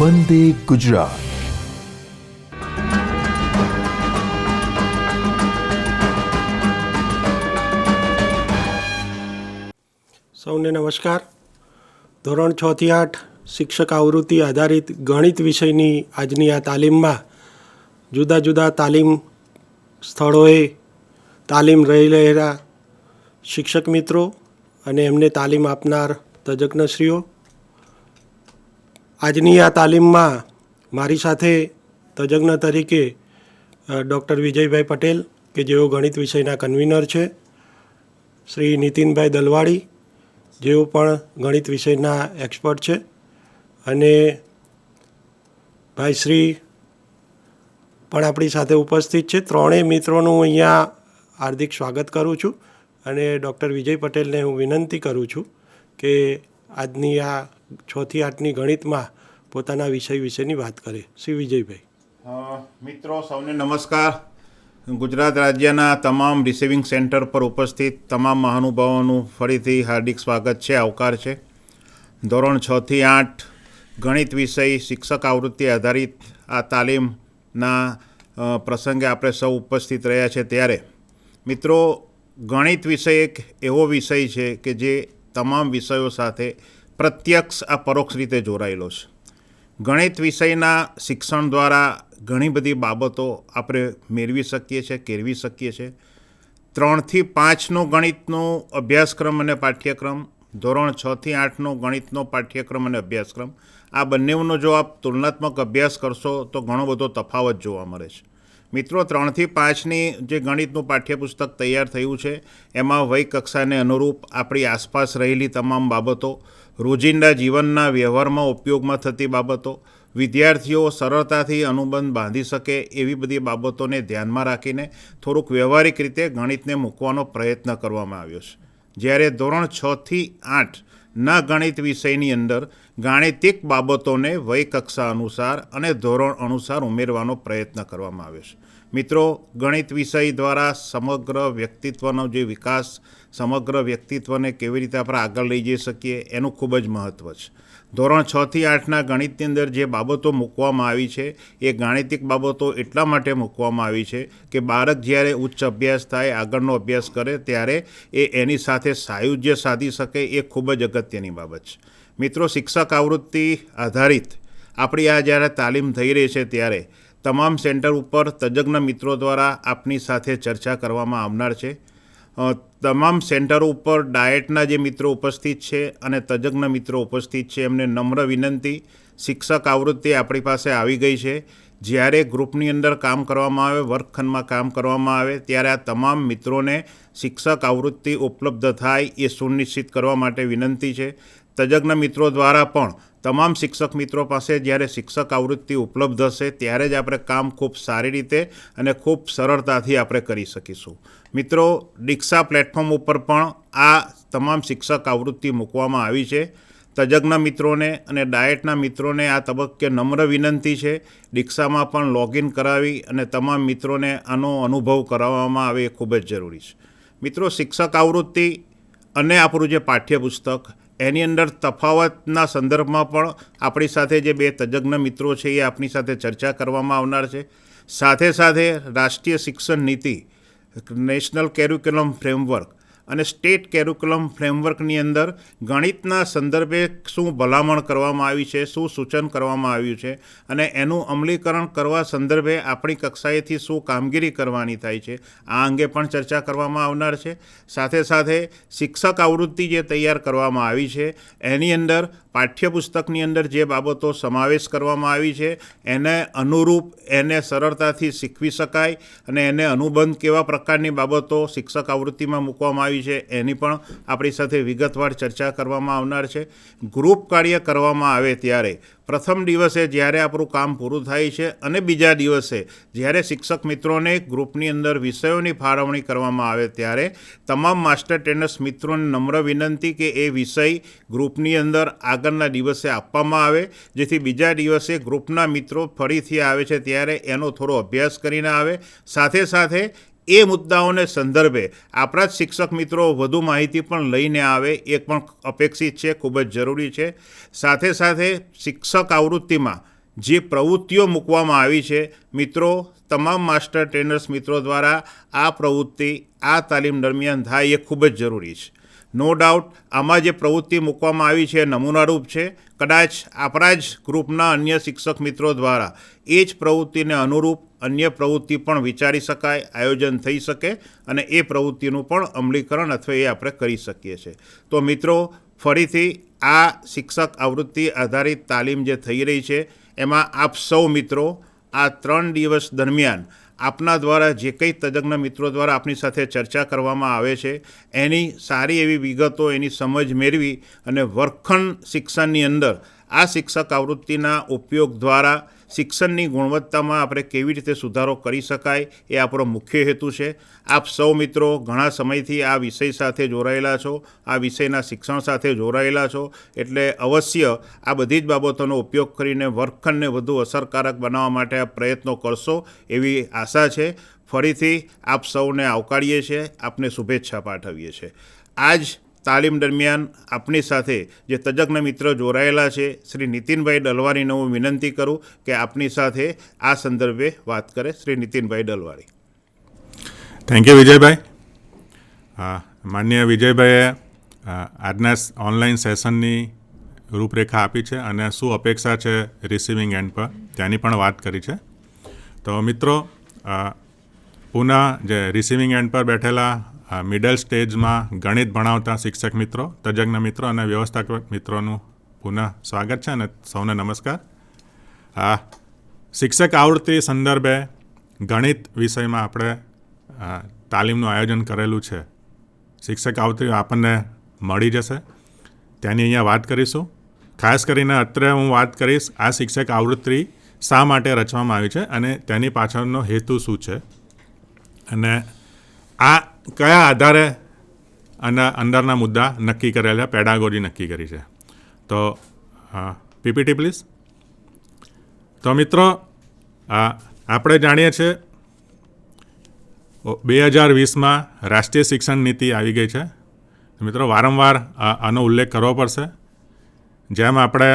વંદે ગુજરાત. સૌને નમસ્કાર. ધોરણ 6 થી 8 શિક્ષક આવૃત્તિ આધારિત ગણિત વિષયની આજની આ તાલીમમાં જુદા જુદા તાલીમ સ્થળોએ તાલીમ રહી રહેલા શિક્ષક મિત્રો અને એમને તાલીમ આપનાર તજજ્ઞશ્રીઓ, આજની આ તાલીમમાં મારી સાથે તજજ્ઞ તરીકે ડૉક્ટર વિજયભાઈ પટેલ કે જેઓ ગણિત વિષયના કન્વીનર છે, શ્રી નીતિનભાઈ દલવાડી જેઓ પણ ગણિત વિષયના એક્સપર્ટ છે, અને ભાઈ શ્રી પણ આપણી સાથે ઉપસ્થિત છે. ત્રણેય મિત્રોનું હું અહીંયા હાર્દિક સ્વાગત કરું છું અને ડૉક્ટર વિજય પટેલને હું વિનંતી કરું છું કે આજની આ 6 થી 8ની ગણિતમાં પોતાના વિષય વિશેની વાત કરે. શ્રી વિજયભાઈ. મિત્રો સૌને નમસ્કાર. ગુજરાત રાજ્યના તમામ રિસીવિંગ સેન્ટર પર ઉપસ્થિત તમામ મહાનુભાવોનું ફરીથી હાર્દિક સ્વાગત છે, આવકાર છે. ધોરણ 6 થી 8 ગણિત વિષય શિક્ષક આવૃત્તિ આધારિત આ તાલીમના પ્રસંગે આપણે સૌ ઉપસ્થિત રહ્યા છે. ત્યારે મિત્રો, ગણિત વિષય એક એવો વિષય છે કે જે તમામ વિષયો સાથે પ્રત્યક્ષ આ પરોક્ષ રીતે જોડાયેલો છે. ગણિત વિષયના શિક્ષણ દ્વારા ઘણી બધી બાબતો આપણે મેળવી શકીએ છીએ, કેળવી શકીએ છીએ. 3 થી 5નો ગણિતનો અભ્યાસક્રમ અને પાઠ્યક્રમ, ધોરણ 6 થી 8નો ગણિતનો પાઠ્યક્રમ અને અભ્યાસક્રમ, આ બંનેનો જો આપ તુલનાત્મક અભ્યાસ કરશો તો ઘણો બધો તફાવત જોવા મળે છે. મિત્રો, 3 થી 5ની જે ગણિતનું પાઠ્યપુસ્તક તૈયાર થયું છે એમાં વય કક્ષાને અનુરૂપ આપણી આસપાસ રહેલી તમામ બાબતો, રોજિંદા જીવનના વ્યવહારમાં ઉપયોગમાં થતી બાબતો, વિદ્યાર્થીઓ સરળતાથી અનુબંધ બાંધી શકે એવી બધી બાબતોને ધ્યાનમાં રાખીને થોડુંક વ્યવહારિક રીતે ગણિતને મૂકવાનો પ્રયત્ન કરવામાં આવ્યો છે. જ્યારે ધોરણ 6 થી 8ના ગણિત વિષયની અંદર ગાણિતિક બાબતોને વય કક્ષા અનુસાર અને ધોરણ અનુસાર ઉમેરવાનો પ્રયત્ન કરવામાં આવ્યો છે. મિત્રો, ગણિત વિષય દ્વારા સમગ્ર વ્યક્તિત્વનો જે વિકાસ, સમગ્ર વ્યક્તિત્વને કેવી રીતે આપણે આગળ લઈ જઈ શકીએ એનું ખૂબ જ મહત્ત્વ છે. ધોરણ 6 થી 8ના ગણિતની અંદર જે બાબતો મૂકવામાં આવી છે એ ગાણિતિક બાબતો એટલા માટે મૂકવામાં આવી છે કે બાળક જ્યારે ઉચ્ચ અભ્યાસ થાય, આગળનો અભ્યાસ કરે ત્યારે એ એની સાથે સાયુજ્ય સાધી શકે, એ ખૂબ જ અગત્યની બાબત છે. મિત્રો, શિક્ષક આવૃત્તિ આધારિત આપણી આ જ્યારે તાલીમ થઈ રહી છે ત્યારે તમામ સેન્ટર ઉપર તજજ્ઞ મિત્રો દ્વારા આપની સાથે ચર્ચા કરવામાં આવનાર છે. તમામ સેન્ટરો ઉપર ડાયટના જે મિત્રો ઉપસ્થિત છે અને તજજ્ઞ મિત્રો ઉપસ્થિત છે એમને નમ્ર વિનંતી, શિક્ષક આવૃત્તિ આપણી પાસે આવી ગઈ છે. જ્યારે ગ્રુપની અંદર કામ કરવામાં આવે, વર્ગખંડમાં કામ કરવામાં આવે ત્યારે આ તમામ મિત્રોને શિક્ષક આવૃત્તિ ઉપલબ્ધ થાય એ સુનિશ્ચિત કરવા માટે વિનંતી છે. તજજ્ઞ મિત્રો દ્વારા પણ તમામ શિક્ષક મિત્રો પાસે જ્યારે શિક્ષક આવૃત્તિ ઉપલબ્ધ હશે ત્યારે જ આપણે કામ ખૂબ સારી રીતે અને ખૂબ સરળતાથી આપણે કરી શકીશું. મિત્રો, દીક્ષા પ્લેટફોર્મ ઉપર પણ આ તમામ શિક્ષક આવૃત્તિ મૂકવામાં આવી છે. તજજ્ઞ મિત્રોને અને ડાયટના મિત્રોને આ તબક્કે નમ્ર વિનંતી છે, દીક્ષામાં પણ લોગિન કરાવી અને તમામ મિત્રોને આનો અનુભવ કરાવવામાં આવે એ ખૂબ જ જરૂરી છે. મિત્રો, શિક્ષક આવૃત્તિ અને આપણું જે પાઠ્યપુસ્તક એની અંદર તફાવતના સંદર્ભમાં પણ આપણી સાથે જે 2 તજજ્ઞ મિત્રો છે એ આપણી સાથે ચર્ચા કરવામાં આવનાર છે. સાથે સાથે રાષ્ટ્રીય શિક્ષણ નીતિ, નેશનલ કેરિક્યુલમ ફ્રેમવર્ક અને સ્ટેટ કેરિક્યુલમ ફ્રેમવર્કની અંદર ગણિતના સંદર્ભે શું ભલામણ કરવામાં આવી છે, શું સૂચન કરવામાં આવ્યું છે અને એનું અમલીકરણ કરવા સંદર્ભે આપણી કક્ષાએથી શું કામગીરી કરવાની થાય છે, આ અંગે પણ ચર્ચા કરવામાં આવનાર છે. સાથે સાથે શિક્ષક આવૃત્તિ જે તૈયાર કરવામાં આવી છે એની અંદર પાઠ્યપુસ્તકની અંદર જે બાબતો સમાવેશ કરવામાં આવી છે એને અનુરૂપ એને સરળતાથી શીખવી શકાય અને એને અનુબંધ કેવા પ્રકારની બાબતો શિક્ષક આવૃત્તિમાં મૂકવામાં આવી છે એની પણ આપણી સાથે વિગતવાર ચર્ચા કરવામાં આવનાર છે. ગ્રુપ કાર્ય કરવામાં આવે ત્યારે પ્રથમ દિવસે જ્યારે આપણું કામ પૂરું થાય છે અને બીજા દિવસે જ્યારે શિક્ષક મિત્રોને ગ્રુપની અંદર વિષયોની ફાળવણી કરવામાં આવે ત્યારે તમામ માસ્ટર ટ્રેનર્સ મિત્રોને નમ્ર વિનંતી કે એ વિષય ગ્રુપની અંદર આગળના દિવસે આપવામાં આવે, જેથી બીજા દિવસે ગ્રુપના મિત્રો ફરીથી આવે છે ત્યારે એનો થોડો અભ્યાસ કરીને આવે. સાથે સાથે એ મુદ્દાઓને સંદર્ભે આપણા જ શિક્ષક મિત્રો વધુ માહિતી પણ લઈને આવે એ પણ અપેક્ષિત છે, ખૂબ જ જરૂરી છે. સાથે સાથે શિક્ષક આવૃત્તિમાં જે પ્રવૃત્તિઓ મૂકવામાં આવી છે મિત્રો, તમામ માસ્ટર ટ્રેનર્સ મિત્રો દ્વારા આ પ્રવૃત્તિ આ તાલીમ દરમિયાન થાય એ ખૂબ જ જરૂરી છે. નો ડાઉટ આમાં જે પ્રવૃત્તિ મૂકવામાં આવી છે એ નમૂનારૂપ છે. કદાચ આપણા જ ગ્રુપના અન્ય શિક્ષક મિત્રો દ્વારા એ જ પ્રવૃત્તિને અનુરૂપ અન્ય પ્રવૃત્તિ પણ વિચારી શકાય, આયોજન થઈ શકે અને એ પ્રવૃત્તિનું પણ અમલીકરણ અથવા એ આપણે કરી શકીએ છીએ. તો મિત્રો, ફરીથી આ શિક્ષક આવૃત્તિ આધારિત તાલીમ જે થઈ રહી છે એમાં આપ સૌ મિત્રો આ 3 દિવસ દરમિયાન આપના દ્વારા જે કંઈ તજજ્ઞ મિત્રો દ્વારા આપની સાથે ચર્ચા કરવામાં આવે છે એની સારી એવી વિગતો, એની સમજ મેળવી અને વર્ગખંડ શિક્ષણની અંદર આ શિક્ષક આવૃત્તિના ઉપયોગ દ્વારા શિક્ષણની ગુણવત્તામાં આપણે કેવી રીતે સુધારો કરી શકાય એ આપણો મુખ્ય હેતુ છે. આપ સૌ મિત્રો ઘણા સમયથી આ વિષય સાથે જોડાયેલા છો, આ વિષયના શિક્ષણ સાથે જોડાયેલા છો, એટલે અવશ્ય આ બધી જ બાબતોનો ઉપયોગ કરીને વર્ગખંડને વધુ અસરકારક બનાવવા માટે આ પ્રયત્નો કરશો એવી આશા છે. ફરીથી આપ સૌને આવકારીએ છીએ, આપને શુભેચ્છા પાઠવીએ છીએ. આજ તાલીમ દરમિયાન આપની સાથે જે તજજ્ઞ મિત્રો જોડાયેલા છે શ્રી નીતિનભાઈ દલવારીને હું વિનંતી કરું કે આપની સાથે આ સંદર્ભે વાત કરે. શ્રી નીતિનભાઈ દલવારી. Thank you Vijaybhai. માનનીય વિજયભાઈએ આજના ઓનલાઈન સેશનની રૂપરેખા આપી છે અને શું અપેક્ષા છે રિસીવિંગ એન્ડ પર ત્યાંની પણ વાત કરી છે. તો મિત્રો, પુનઃ જે રિસીવિંગ એન્ડ પર બેઠેલા મિડલ સ્ટેજમાં ગણિત ભણાવતા શિક્ષક મિત્રો, તજજ્ઞ મિત્રો અને વ્યવસ્થાપક મિત્રોનું પુનઃ સ્વાગત છે અને સૌને નમસ્કાર. શિક્ષક આવૃત્તિ સંદર્ભે ગણિત વિષયમાં આપણે તાલીમનું આયોજન કરેલું છે. શિક્ષક આવૃત્તિ આપણને મળી જશે, ત્યાંની અહીંયા વાત કરીશું. ખાસ કરીને અત્રે હું વાત કરીશ આ શિક્ષક આવૃત્તિ શા માટે રચવામાં આવી છે અને તેની પાછળનો હેતુ શું છે અને આ કયા આધારે અને અંદરના મુદ્દા નક્કી કરેલા, પેડાગોજી નક્કી કરી છે. તો પીપીટી પ્લીઝ. તો મિત્રો, આપણે જાણીએ છીએ 2020માં રાષ્ટ્રીય શિક્ષણ નીતિ આવી ગઈ છે. મિત્રો, વારંવાર આનો ઉલ્લેખ કરવો પડશે. જેમ આપણે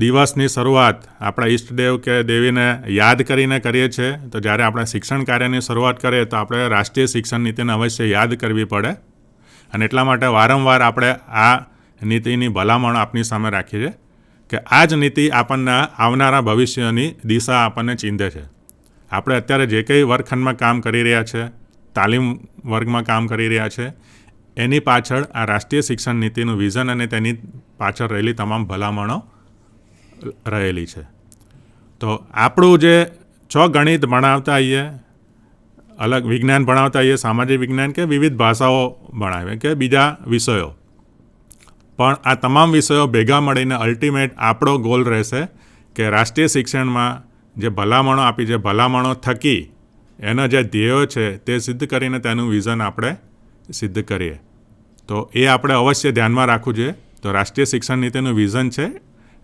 દિવસની શરૂઆત આપણા ઈષ્ટદેવ કે દેવીને યાદ કરીને કરીએ છીએ, તો જ્યારે આપણે શિક્ષણ કાર્યની શરૂઆત કરીએ તો આપણે રાષ્ટ્રીય શિક્ષણ નીતિને અવશ્ય યાદ કરવી પડે અને એટલા માટે વારંવાર આપણે આ નીતિની ભલામણ આપની સામે રાખીએ છીએ કે આ જ નીતિ આપણને આવનારા ભવિષ્યની દિશા આપણને ચીંધે છે. આપણે અત્યારે જે કંઈ વર્ગખંડમાં કામ કરી રહ્યા છે, તાલીમ વર્ગમાં કામ કરી રહ્યા છે, એની પાછળ આ રાષ્ટ્રીય શિક્ષણ નીતિનું વિઝન અને તેની પાછળ રહેલી તમામ ભલામણો રહેલી છે. તો આપણું જે ગણિત ભણાવતા આવીએ, અલગ વિજ્ઞાન ભણાવતા આવીએ, સામાજિક વિજ્ઞાન કે વિવિધ ભાષાઓ ભણાવીએ કે બીજા વિષયો, પણ આ તમામ વિષયો ભેગા મળીને અલ્ટિમેટ આપણો ગોલ રહેશે કે રાષ્ટ્રીય શિક્ષણમાં જે ભલામણો આપી છે, ભલામણો થકી એના જે ધ્યેયો છે તે સિદ્ધ કરીને તેનું વિઝન આપણે સિદ્ધ કરીએ. તો એ આપણે અવશ્ય ધ્યાનમાં રાખવું જોઈએ. તો રાષ્ટ્રીય શિક્ષણ નીતિનું વિઝન છે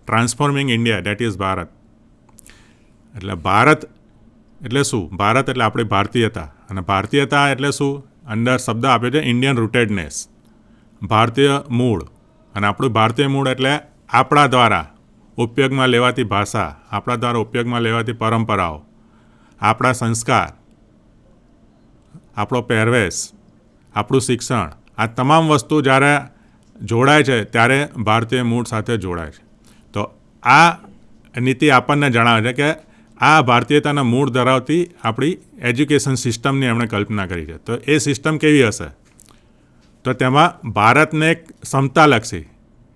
transforming India, that is Bharat. એટલે ભારત એટલે શું? ભારત એટલે આપણી ભારતીયતા, અને ભારતીયતા એટલે શું? અંદર શબ્દ આપ્યો છે ઇન્ડિયન રૂટેડનેસ, ભારતીય મૂળ. અને આપણું ભારતીય મૂળ એટલે આપણા દ્વારા ઉપયોગમાં લેવાતી ભાષા, આપણા દ્વારા ઉપયોગમાં લેવાતી પરંપરાઓ, આપણા સંસ્કાર, આપણો પહેરવેશ, આપણું શિક્ષણ, આ તમામ વસ્તુ જ્યારે જોડાય છે ત્યારે ભારતીય મૂળ સાથે જોડાય છે. તો આ નીતિ આપણને જણાવે છે કે આ ભારતીયતાના મૂળ ધરાવતી આપણી એજ્યુકેશન સિસ્ટમની એમણે કલ્પના કરી છે. તો એ સિસ્ટમ કેવી હશે? તો તેમાં ભારતને એક સમતાલક્ષી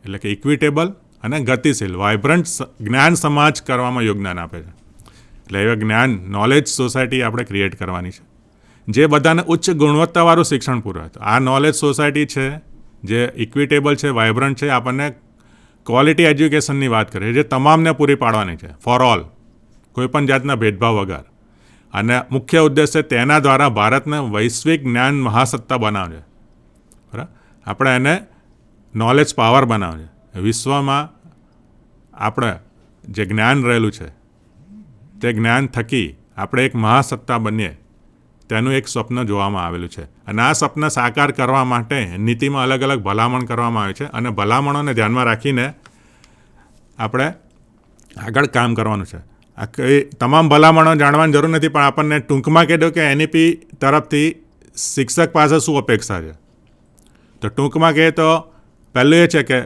એટલે કે ઇક્વિટેબલ અને ગતિશીલ વાઇબ્રન્ટ જ્ઞાન સમાજ કરવામાં યોગદાન આપે છે. એટલે એવા જ્ઞાન નોલેજ સોસાયટી આપણે ક્રિએટ કરવાની છે જે બધાને ઉચ્ચ ગુણવત્તાવાળું શિક્ષણ પૂરું. તો આ નોલેજ સોસાયટી છે જે ઇક્વિટેબલ છે, વાઇબ્રન્ટ છે, આપણને ક્વોલિટી એજ્યુકેશનની વાત કરે છે જે તમામને પૂરી પાડવાની છે, ફોર ઓલ, કોઈપણ જાતના ભેદભાવ વગર. અને મુખ્ય ઉદ્દેશ્ય તેના દ્વારા ભારતને વૈશ્વિક જ્ઞાન મહાસત્તા બનાવશે. બરાબર, આપણે એને નોલેજ પાવર બનાવશે. વિશ્વમાં આપણે જે જ્ઞાન રહેલું છે તે જ્ઞાન થકી આપણે એક મહાસત્તા બનીએ તેનું એક સ્વપ્ન જોવામાં આવેલું છે. અને આ સ્વપ્ન સાકાર કરવા માટે નીતિમાં અલગ અલગ ભલામણ કરવામાં આવે છે અને ભલામણોને ધ્યાનમાં રાખીને આપણે આગળ કામ કરવાનું છે. આ કંઈ તમામ ભલામણો જાણવાની જરૂર નથી, પણ આપણને ટૂંકમાં કહી દો કે એનઈપી તરફથી શિક્ષક પાસે શું અપેક્ષા છે. તો ટૂંકમાં કહીએ તો પહેલું એ છે કે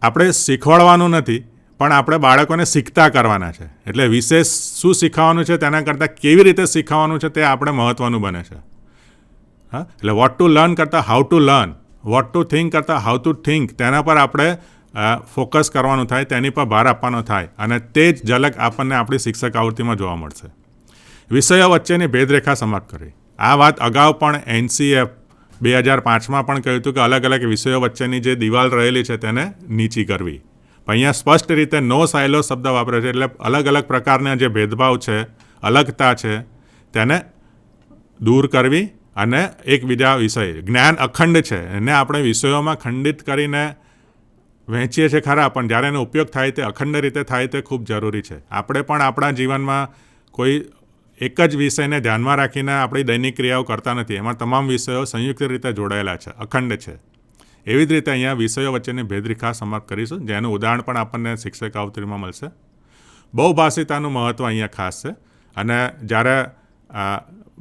આપણે શીખવાડવાનું નથી, પણ આપણે બાળકોને શીખતા કરવાના છે. એટલે વિશેષ શું શીખવાનું છે તેના કરતાં કેવી રીતે શીખવાનું છે તે આપણે મહત્ત્વનું બને છે. હા, એટલે વોટ ટુ લર્ન કરતાં how to learn, vote two think કરતાં હાઉ ટુ થિંક, તેના પર આપણે ફોકસ કરવાનું થાય, તેની પર ભાર આપવાનો થાય, અને તે જ ઝલક આપણને આપણી શિક્ષક આવૃત્તિમાં જોવા મળશે. વિષયો વચ્ચેની ભેદરેખા સમાપ્ત કરવી. આ વાત અગાઉ પણ NCF 2005માં પણ કહ્યું હતું કે અલગ અલગ વિષયો વચ્ચેની જે દિવાલ રહેલી છે તેને નીચી કરવી. પણ અહીંયા સ્પષ્ટ રીતે નો સાયલો શબ્દ વાપરે છે. એટલે અલગ અલગ પ્રકારના જે ભેદભાવ છે, અલગતા છે, તેને દૂર કરવી અને એકબીજા વિષય, જ્ઞાન અખંડ છે, એને આપણે વિષયોમાં ખંડિત કરીને વહેંચીએ છીએ ખરા, પણ જ્યારે એનો ઉપયોગ થાય તે અખંડ રીતે થાય તે ખૂબ જરૂરી છે. આપણે પણ આપણા જીવનમાં કોઈ એક જ વિષયને ધ્યાનમાં રાખીને આપણી દૈનિક ક્રિયાઓ કરતા નથી. એમાં તમામ વિષયો સંયુક્ત રીતે જોડાયેલા છે, અખંડ છે. એવી જ રીતે અહીંયા વિષયો વચ્ચેની ભેદરેખા સમાપ્ત કરીશું, જેનું ઉદાહરણ પણ આપણને શિક્ષક આવૃત્તિમાં મળશે. બહુભાષિતાનું મહત્ત્વ અહીંયા ખાસ છે. અને જ્યારે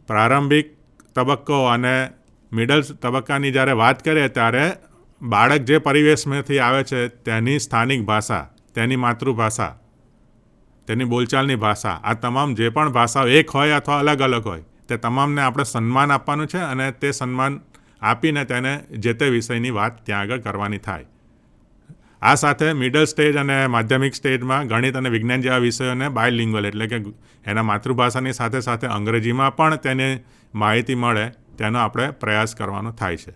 પ્રારંભિક તબક્કો અને મિડલ તબક્કાની જ્યારે વાત કરીએ ત્યારે બાળક જે પરિવેશમાંથી આવે છે તેની સ્થાનિક ભાષા, તેની માતૃભાષા, તેની બોલચાલની ભાષા, આ તમામ જે પણ ભાષાઓ એક હોય અથવા અલગ અલગ હોય, તે તમામને આપણે સન્માન આપવાનું છે, અને તે સન્માન આપીને તેને જે તે વિષયની વાત ત્યાં આગળ કરવાની થાય. આ સાથે મિડલ સ્ટેજ અને માધ્યમિક સ્ટેજમાં ગણિત અને વિજ્ઞાન જેવા વિષયોને બાયલિંગ્વલ, એટલે કે એના માતૃભાષાની સાથે સાથે અંગ્રેજીમાં પણ તેને માહિતી મળે તેનો આપણે પ્રયાસ કરવાનો થાય છે.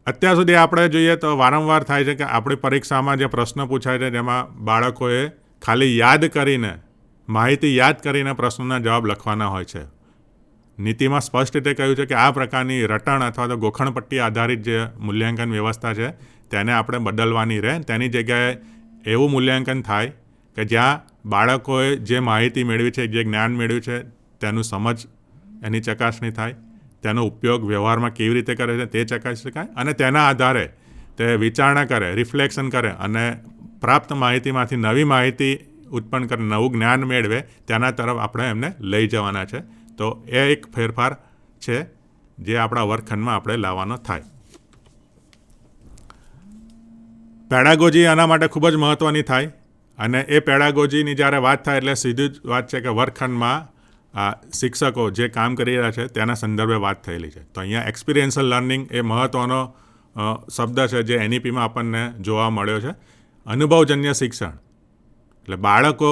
અત્યાર સુધી આપણે જોઈએ તો વારંવાર થાય છે કે આપણી પરીક્ષામાં જે પ્રશ્ન પૂછાય છે તેમાં બાળકોએ ખાલી યાદ કરીને, માહિતી યાદ કરીને પ્રશ્નોના જવાબ લખવાના હોય છે. નીતિમાં સ્પષ્ટ રીતે કહ્યું છે કે આ પ્રકારની રટણ અથવા તો ગોખણપટ્ટી આધારિત જે મૂલ્યાંકન વ્યવસ્થા છે તેને આપણે બદલવાની રહે. તેની જગ્યાએ એવું મૂલ્યાંકન થાય કે જ્યાં બાળકોએ જે માહિતી મેળવી છે, જે જ્ઞાન મેળવ્યું છે, તેનું સમજ, એની ચકાસણી થાય, તેનો ઉપયોગ વ્યવહારમાં કેવી રીતે કરે છે તે ચકાસી શકાય, અને તેના આધારે તે વિચારણા કરે, રિફ્લેક્શન કરે, અને પ્રાપ્ત માહિતીમાંથી નવી માહિતી ઉત્પન્ન કરે, નવું જ્ઞાન મેળવે, તેના તરફ આપણે એમને લઈ જવાના છે. તો એ એક ફેરફાર છે જે આપણા વર્ગખંડમાં આપણે લાવવાનો થાય. પેડાગોજી આના માટે ખૂબ જ મહત્ત્વની થાય, અને એ પેડાગોજીની જ્યારે વાત થાય એટલે સીધી જ વાત છે કે વર્ગખંડમાં શિક્ષકો જે કામ કરી રહ્યા છે તેના સંદર્ભે વાત થયેલી છે. તો અહીંયા એક્સપિરિયન્શિયલ લર્નિંગ એ મહત્ત્વનો શબ્દ છે જે NEPમાં આપણને જોવા મળ્યો છે. અનુભવજન્ય શિક્ષણ, એટલે બાળકો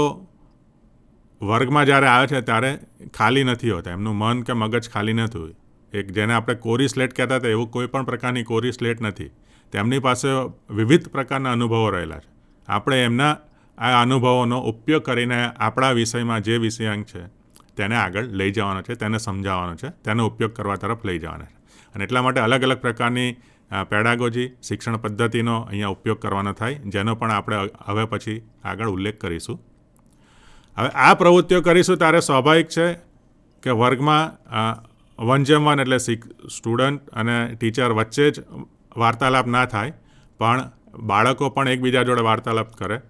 વર્ગમાં જ્યારે આવે છે ત્યારે ખાલી નથી હોતા, એમનું મન કે મગજ ખાલી નથી હોય. એક જેને આપણે કોરી સ્લેટ કહેતા હતા એવું કોઈ પણ પ્રકારની કોરી સ્લેટ નથી. તેમની પાસે વિવિધ પ્રકારના અનુભવો રહેલા છે. આપણે એમના આ અનુભવોનો ઉપયોગ કરીને આપણા વિષયમાં જે વિષયાંક છે તેને આગળ લઈ જવાનો છે, તેને સમજાવવાનો છે, તેનો ઉપયોગ કરવા તરફ લઈ જવાનો છે. અને એટલા માટે અલગ અલગ પ્રકારની પેડાગોજી, શિક્ષણ પદ્ધતિનો અહીંયા ઉપયોગ કરવાનો થાય, જેનો પણ આપણે હવે પછી આગળ ઉલ્લેખ કરીશું. હવે આ પ્રવૃત્તિઓ કરીશું ત્યારે સ્વાભાવિક છે કે વર્ગમાં 1:1 એટલે સ્ટુડન્ટ અને ટીચર વચ્ચે જ વાર્તાલાપ ના થાય, પણ બાળકો પણ એકબીજા જોડે વાર્તાલાપ કરે,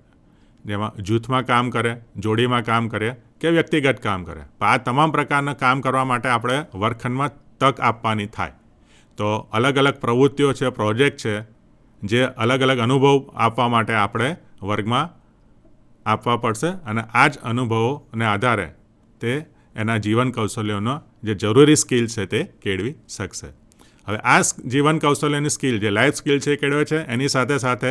જેમાં જૂથમાં કામ કરે, જોડીમાં કામ કરે કે વ્યક્તિગત કામ કરે. આ તમામ પ્રકારના કામ કરવા માટે આપણે વર્ગખંડમાં તક આપવાની થાય. તો અલગ અલગ પ્રવૃત્તિઓ છે, પ્રોજેક્ટ છે, જે અલગ અલગ અનુભવ આપવા માટે આપણે વર્ગમાં આપવા પડશે, અને આ જ અનુભવોને આધારે તે એના જીવન કૌશલ્યોનો જે જરૂરી સ્કિલ છે તે કેળવી શકશે. હવે આ જીવન કૌશલ્યની સ્કિલ જે લાઈફ સ્કિલ છે એ કેળવે છે, એની સાથે સાથે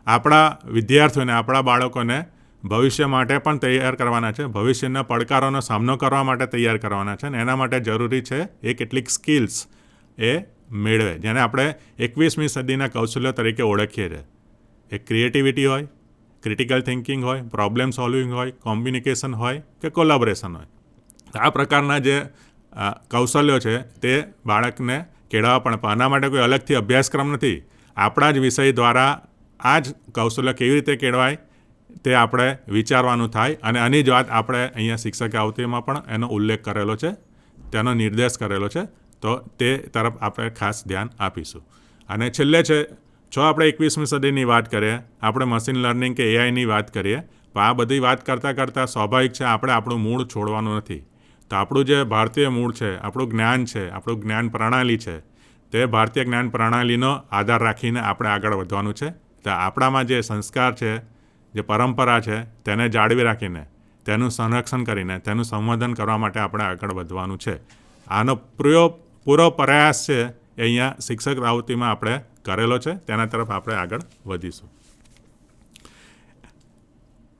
આપણા વિદ્યાર્થીઓને, આપણા બાળકોને ભવિષ્ય માટે પણ તૈયાર કરવાના છે, ભવિષ્યના પડકારોનો સામનો કરવા માટે તૈયાર કરવાના છે, અને એના માટે જરૂરી છે એ કેટલીક સ્કિલ્સ એ મેળવે, જેને આપણે 21મી સદીના કૌશલ્યો તરીકે ઓળખીએ છીએ. એક ક્રિએટિવિટી હોય, ક્રિટિકલ થિંકિંગ હોય, પ્રોબ્લેમ સોલ્વિંગ હોય, કોમ્યુનિકેશન હોય કે કોલેબોરેશન હોય. આ પ્રકારના જે કૌશલ્યો છે તે બાળકને કેળવવા પણ આના માટે કોઈ અલગથી અભ્યાસક્રમ નથી. આપણા જ વિષય દ્વારા આ જ કૌશલ્ય કેવી રીતે કેળવાય તે આપણે વિચારવાનું થાય, અને આની જ વાત આપણે અહીંયા શિક્ષક આવૃત્તિમાં પણ એનો ઉલ્લેખ કરેલો છે, તેનો નિર્દેશ કરેલો છે. તો તે તરફ આપણે ખાસ ધ્યાન આપીશું. અને છેલ્લે છે આપણે 21મી સદીની વાત કરીએ, આપણે મશીન લર્નિંગ કે એઆઈની વાત કરીએ, તો આ બધી વાત કરતાં સ્વાભાવિક છે આપણે આપણું મૂળ છોડવાનું નથી. તો આપણું જે ભારતીય મૂળ છે, આપણું જ્ઞાન છે, આપણું જ્ઞાન પ્રણાલી છે, તે ભારતીય જ્ઞાન પ્રણાલીનો આધાર રાખીને આપણે આગળ વધવાનું છે. તો આપણામાં જે સંસ્કાર છે, જે પરંપરા છે, તેને જાળવી રાખીને, તેનું સંરક્ષણ કરીને, તેનું સંવર્ધન કરવા માટે આપણે આગળ વધવાનું છે. આનો પૂરો પ્રયાસ છે એ અહીંયા શિક્ષક રાવતીમાં આપણે કરેલો છે. તેના તરફ આપણે આગળ વધીશું.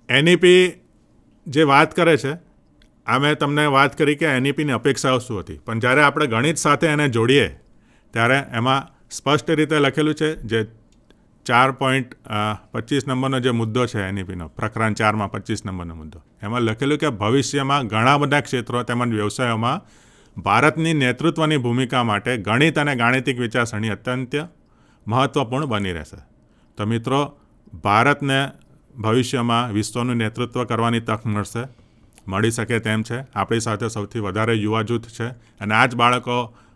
એનઈપી જે વાત કરે છે, આ મેં તમને વાત કરી કે એનઈપીની અપેક્ષાઓ શું હતી, પણ જ્યારે આપણે ગણિત સાથે એને જોડીએ ત્યારે એમાં સ્પષ્ટ રીતે લખેલું છે, જે 4.25 નંબરનો જે મુદ્દો છે એનઈપીનો, પ્રકરણ 4માં 25 નંબરનો મુદ્દો, એમાં લખેલું કે ભવિષ્યમાં ઘણા બધા ક્ષેત્રો તેમજ વ્યવસાયોમાં ભારતની નેતૃત્વની ભૂમિકા માટે ગણિત અને ગાણિતિક વિચારસરણી અત્યંત મહત્ત્વપૂર્ણ બની રહેશે. તો મિત્રો, ભારતને ભવિષ્યમાં વિશ્વનું નેતૃત્વ કરવાની તક મળી શકે તેમ છે. આપણી સાથે સૌથી વધારે યુવા જૂથ છે અને આ જ બાળકો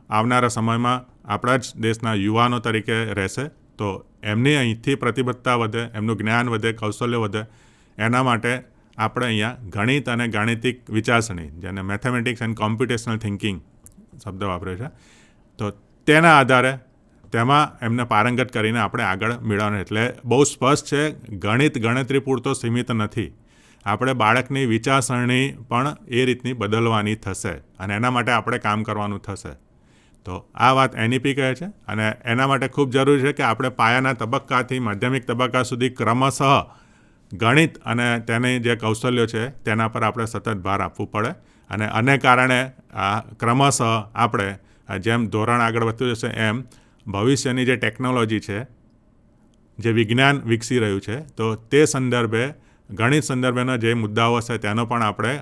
આવનારા સમયમાં આપણા જ દેશના યુવાનો તરીકે રહેશે. તો એમની અહીંથી પ્રતિબદ્ધતા વધે, એમનું જ્ઞાન વધે, કૌશલ્ય વધે. એના માટે આપણે અહીંયા ગણિત અને ગાણિતિક વિચારસરણી, જેને મેથેમેટિક્સ એન્ડ કોમ્પ્યુટેશનલ થિંકિંગ શબ્દ વાપર્યો છે, તો તેના આધારે તેમાં એમને પારંગત કરીને આપણે આગળ મેળવવાનું. એટલે બહુ સ્પષ્ટ છે, ગણતરી પૂરતો સીમિત નથી. આપણે બાળકની વિચારસરણી પણ એ રીતની બદલવાની થશે અને એના માટે આપણે કામ કરવાનું થશે. તો આ વાત એનઈપી કહે છે અને એના માટે ખૂબ જરૂરી છે કે આપણે પાયાના તબક્કાથી માધ્યમિક તબક્કા સુધી ક્રમશઃ ગણિત અને તેની જે કૌશલ્યો છે તેના પર આપણે સતત ભાર આપવું પડે. અને કારણે આ ક્રમશઃ આપણે જેમ ધોરણ આગળ વધતું જશે એમ ભવિષ્યની જે ટેકનોલોજી છે, જે વિજ્ઞાન વિકસી રહ્યું છે, તો તે સંદર્ભે ગણિત સંદર્ભેના જે મુદ્દાઓ છે તેનો પણ આપણે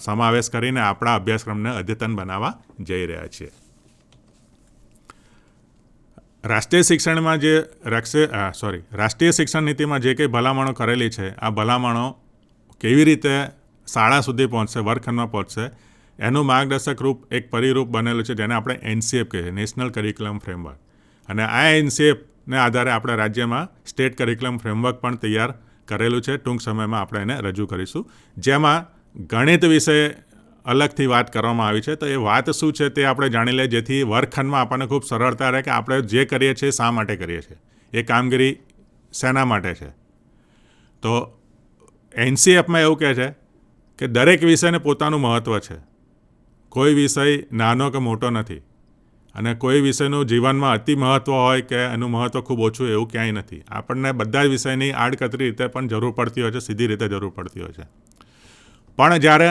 સમાવેશ કરીને આપણા અભ્યાસક્રમને અદ્યતન બનાવવા જઈ રહ્યા છીએ. રાષ્ટ્રીય શિક્ષણ નીતિમાં જે કંઈ ભલામણો કરેલી છે, આ ભલામણો કેવી રીતે શાળા સુધી પહોંચશે, વર્ગખંડમાં પહોંચશે, એનું માર્ગદર્શક રૂપ એક પરિરૂપ બનેલું છે, જેને આપણે એનસીએફ કહીએ, નેશનલ કરિક્યુલમ ફ્રેમવર્ક. અને આ એનસીએફને આધારે આપણે રાજ્યમાં સ્ટેટ કરિક્યુલમ ફ્રેમવર્ક પણ તૈયાર કરેલું છે. ટૂંક સમયમાં આપણે એને રજૂ કરીશું, જેમાં ગણિત વિશે અલગથી વાત કરવામાં આવી છે. તો એ વાત શું છે તે આપણે જાણી લઈએ, જેથી વર્ગખંડમાં આપણને ખૂબ સરળતા રહે કે આપણે જે કરીએ છીએ શા માટે કરીએ છીએ, એ કામગીરી શેના માટે છે. તો એનસીએફમાં એવું કહે છે કે દરેક વિષયને પોતાનું મહત્ત્વ છે. કોઈ વિષય નાનો કે મોટો નથી અને કોઈ વિષયનું જીવનમાં અતિ મહત્ત્વ હોય કે એનું મહત્ત્વ ખૂબ ઓછું એવું ક્યાંય નથી. આપણને બધા જ વિષયની આડકતરી રીતે પણ જરૂર પડતી હોય છે, સીધી રીતે જરૂર પડતી હોય છે. પણ જ્યારે